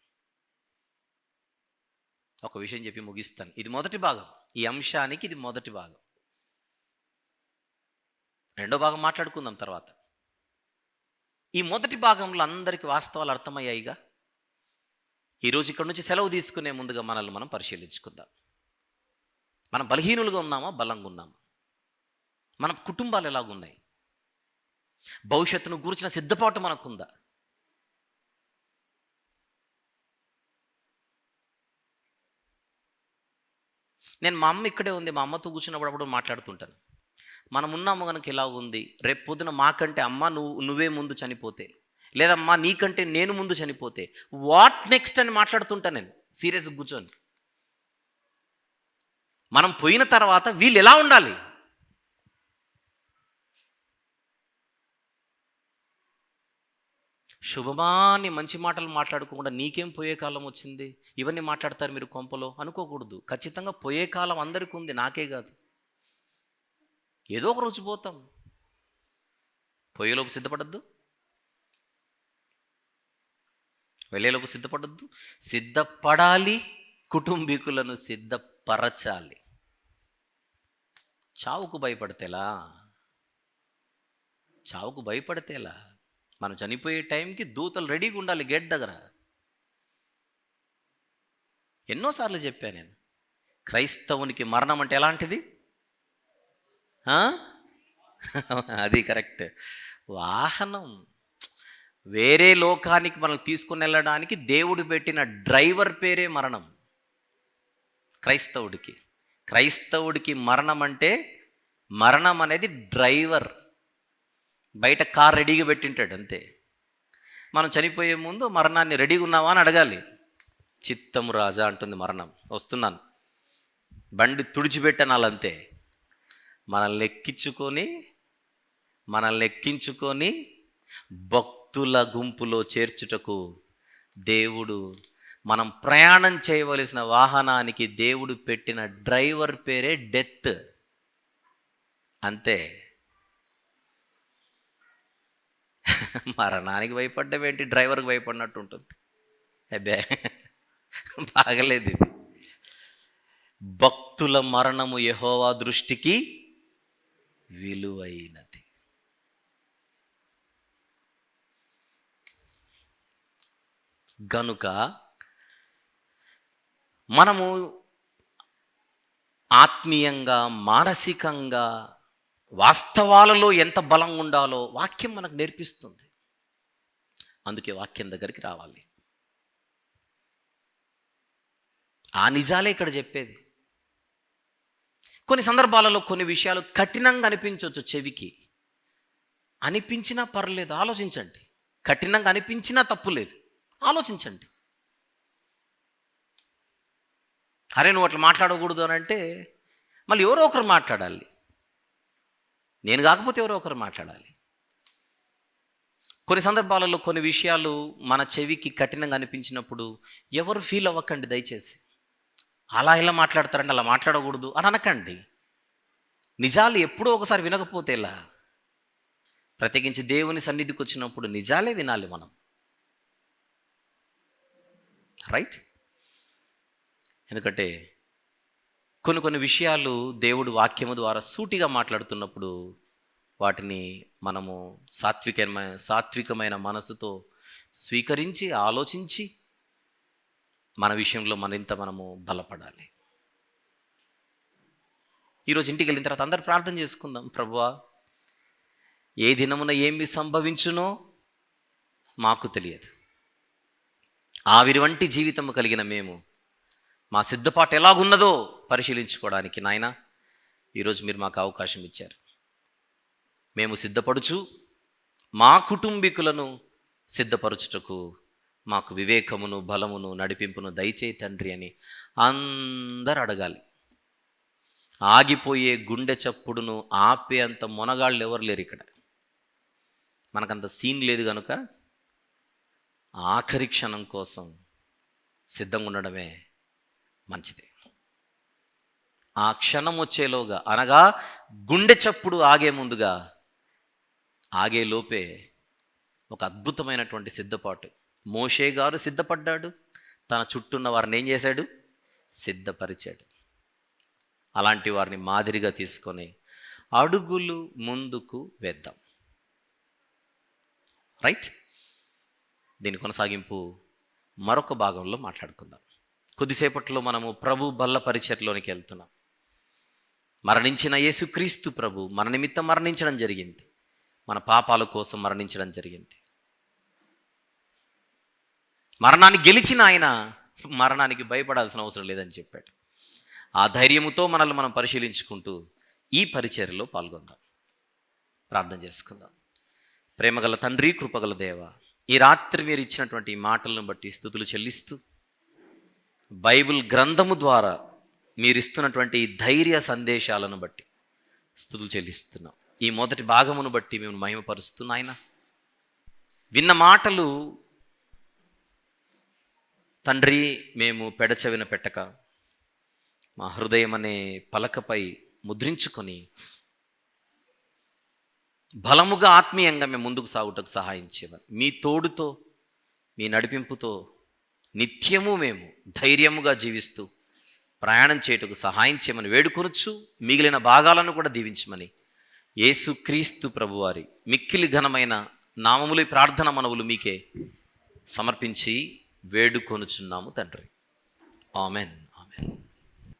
ఒక విషయం చెప్పి ముగిస్తాను. ఇది మొదటి భాగం, ఈ అంశానికి ఇది మొదటి భాగం. రెండో భాగం మాట్లాడుకుందాం తర్వాత. ఈ మొదటి భాగంలో అందరికీ వాస్తవాలు అర్థమయ్యాయిగా. ఈరోజు ఇక్కడ నుంచి సెలవు తీసుకునే ముందుగా మనల్ని మనం పరిశీలించుకుందాం. మనం బలహీనులుగా ఉన్నామా, బలంగా ఉన్నామా? మన కుటుంబాలు ఎలాగున్నాయి? భవిష్యత్తును గురించిన సిద్ధపాటు మనకుందా? నేను మా అమ్మ ఇక్కడే ఉంది, మా అమ్మతో కూర్చున్నప్పుడు మాట్లాడుతుంటాను. మనం ఉన్నాము కనుక ఎలా ఉంది, రేపు పొద్దున మాకంటే అమ్మ నువ్వే ముందు చనిపోతే, లేదమ్మా నీకంటే నేను ముందు చనిపోతే వాట్ నెక్స్ట్ అని మాట్లాడుతుంటాను నేను సీరియస్గా కూర్చొని. మనం పోయిన తర్వాత వీళ్ళు ఎలా ఉండాలి? శుభమాని మంచి మాటలు మాట్లాడుకోకుండా నీకేం పోయే కాలం వచ్చింది, ఇవన్నీ మాట్లాడతారు మీరు కొంపలో అనుకోకూడదు. ఖచ్చితంగా పోయే కాలం అందరికీ ఉంది, నాకే కాదు. ఏదో ఒక రోజు పోతాం. పోయేలోపు సిద్ధపడద్దు, వెళ్ళేలోపు సిద్ధపడద్దు. సిద్ధపడాలి, కుటుంబీకులను సిద్ధపరచాలి. చావుకు భయపడితేలా? చావుకు భయపడితేలా? మనం చనిపోయే టైంకి దూతలు రెడీగా ఉండాలి గేట్ దగ్గర. ఎన్నోసార్లు చెప్పాను నేను, క్రైస్తవునికి మరణం అంటే ఎలాంటిది? అది కరెక్ట్. వాహనం. వేరే లోకానికి మనల్ని తీసుకుని వెళ్ళడానికి దేవుడు పెట్టిన డ్రైవర్ పేరే మరణం. క్రైస్తవుడికి మరణం అంటే, మరణం అనేది డ్రైవర్. బయట కార్ రెడీగా పెట్టింటాడు అంతే. మనం చనిపోయే ముందు మరణాన్ని రెడీగా ఉన్నావా అని అడగాలి. చిత్తము రాజా అంటుంది మరణం, వస్తున్నాను, బండి తుడిచిపెట్టాను అంతే. మనల్ని ఎక్కించుకొని భక్తుల గుంపులో చేర్చుటకు దేవుడు, మనం ప్రయాణం చేయవలసిన వాహనానికి దేవుడు పెట్టిన డ్రైవర్ పేరే డెత్. అంతే. మరణానికి భయపడ్డం ఏంటి, డ్రైవర్కి భయపడినట్టు ఉంటుంది. అబ్బే బాగలేదు ఇది. భక్తుల మరణము యెహోవా దృష్టికి విలువైనది. గనుక మనము ఆత్మీయంగా, మానసికంగా, వాస్తవాలలో ఎంత బలంగా ఉండాలో వాక్యం మనకు నేర్పిస్తుంది. అందుకే వాక్యం దగ్గరికి రావాలి. ఆ నిజాలే ఇక్కడ చెప్పేది. కొన్ని సందర్భాలలో కొన్ని విషయాలు కఠినంగా అనిపించవచ్చు చెవికి. అనిపించినా పర్లేదు, ఆలోచించండి. కఠినంగా అనిపించినా తప్పు లేదు, ఆలోచించండి. అరే నువ్వు అట్లా మాట్లాడకూడదు అని అంటే మళ్ళీ ఎవరో ఒకరు మాట్లాడాలి. నేను కాకపోతే ఎవరో ఒకరు మాట్లాడాలి. కొన్ని సందర్భాలలో కొన్ని విషయాలు మన చెవికి కఠినంగా అనిపించినప్పుడు ఎవరు ఫీల్ అవ్వకండి దయచేసి. అలా ఇలా మాట్లాడతారండి, అలా మాట్లాడకూడదు అని అనకండి. నిజాలు ఎప్పుడో ఒకసారి వినకపోతే ఎలా? ప్రత్యేకించి దేవుని సన్నిధికి వచ్చినప్పుడు నిజాలే వినాలి మనం, రైట్? ఎందుకంటే కొన్ని విషయాలు దేవుడు వాక్యము ద్వారా సూటిగా మాట్లాడుతున్నప్పుడు వాటిని మనము సాత్వికమైన మనసుతో స్వీకరించి ఆలోచించి మన విషయంలో మనము బలపడాలి. ఈరోజు ఇంటికి వెళ్ళిన తర్వాత అందరు ప్రార్థన చేసుకుందాం. ప్రభువా, ఏ దినమున ఏమి సంభవించునో మాకు తెలియదు. ఆవిరి వంటి జీవితము కలిగిన మేము మా సిద్ధపాటు ఎలాగున్నదో పరిశీలించుకోవడానికి నాయన ఈరోజు మీరు మాకు అవకాశం ఇచ్చారు. మేము సిద్ధపడుచు మా కుటుంబీకులను సిద్ధపరచుటకు మాకు వివేకమును, బలమును, నడిపింపును దయచేయి తండ్రి అని అందరు అడగాలి. ఆగిపోయే గుండె చప్పుడును ఆపే అంత మొనగాళ్ళు ఎవరు లేరు ఇక్కడ. మనకంత సీన్ లేదు కనుక ఆఖరి క్షణం కోసం సిద్ధంగా ఉండడమే మంచిది. ఆ క్షణం వచ్చేలోగా, అనగా గుండె చప్పుడు ఆగే ముందుగా, ఆగే లోపే ఒక అద్భుతమైనటువంటి సిద్ధపాటు. మోషే గారు సిద్ధపడ్డాడు, తన చుట్టూన్న వారిని ఏం చేశాడు? సిద్ధపరిచాడు. అలాంటి వారిని మాదిరిగా తీసుకొని అడుగులు ముందుకు వేద్దాం, రైట్? దీని కొనసాగింపు మరొక భాగంలో మాట్లాడుకుందాం. కొద్దిసేపట్లో మనము ప్రభు బల్ల పరిచర్లోనికి వెళ్తున్నాం. మరణించిన యేసుక్రీస్తు ప్రభు మన నిమిత్తం మరణించడం జరిగింది, మన పాపాల కోసం మరణించడం జరిగింది. మరణాన్ని గెలిచిన ఆయన మరణానికి భయపడాల్సిన అవసరం లేదని చెప్పాడు. ఆ ధైర్యముతో మనల్ని మనం పరిశీలించుకుంటూ ఈ పరిచర్యలో పాల్గొందాం. ప్రార్థన చేసుకుందాం. ప్రేమగల తండ్రి, కృపగల దేవ, ఈ రాత్రి మీరు ఇచ్చినటువంటి ఈ మాటలను బట్టి స్తుతులు చెల్లిస్తూ, బైబిల్ గ్రంథము ద్వారా మీరు ఇస్తున్నటువంటి ధైర్య సందేశాలను బట్టి స్తుతులు చెల్లిస్తున్నాం. ఈ మొదటి భాగమును బట్టి మేము మహిమపరుస్తున్నాం. ఆయన విన్న మాటలు తండ్రి మేము పెడచెవిన పెట్టక మా హృదయం అనే పలకపై ముద్రించుకొని బలముగా ఆత్మీయంగా మేము ముందుకు సాగుటకు సహాయం చేయమని, మీ తోడుతో, మీ నడిపింపుతో నిత్యము మేము ధైర్యముగా జీవిస్తూ ప్రయాణం చేయుటకు సహాయం చేయమని వేడుకొనొచ్చు. మిగిలిన భాగాలను కూడా దీవించమని యేసుక్రీస్తు ప్రభువారి మిక్కిలి ఘనమైన నామములు ప్రార్థన మనవులు మీకే సమర్పించి వేడుకొనుచున్నాము తండ్రి. Amen, amen.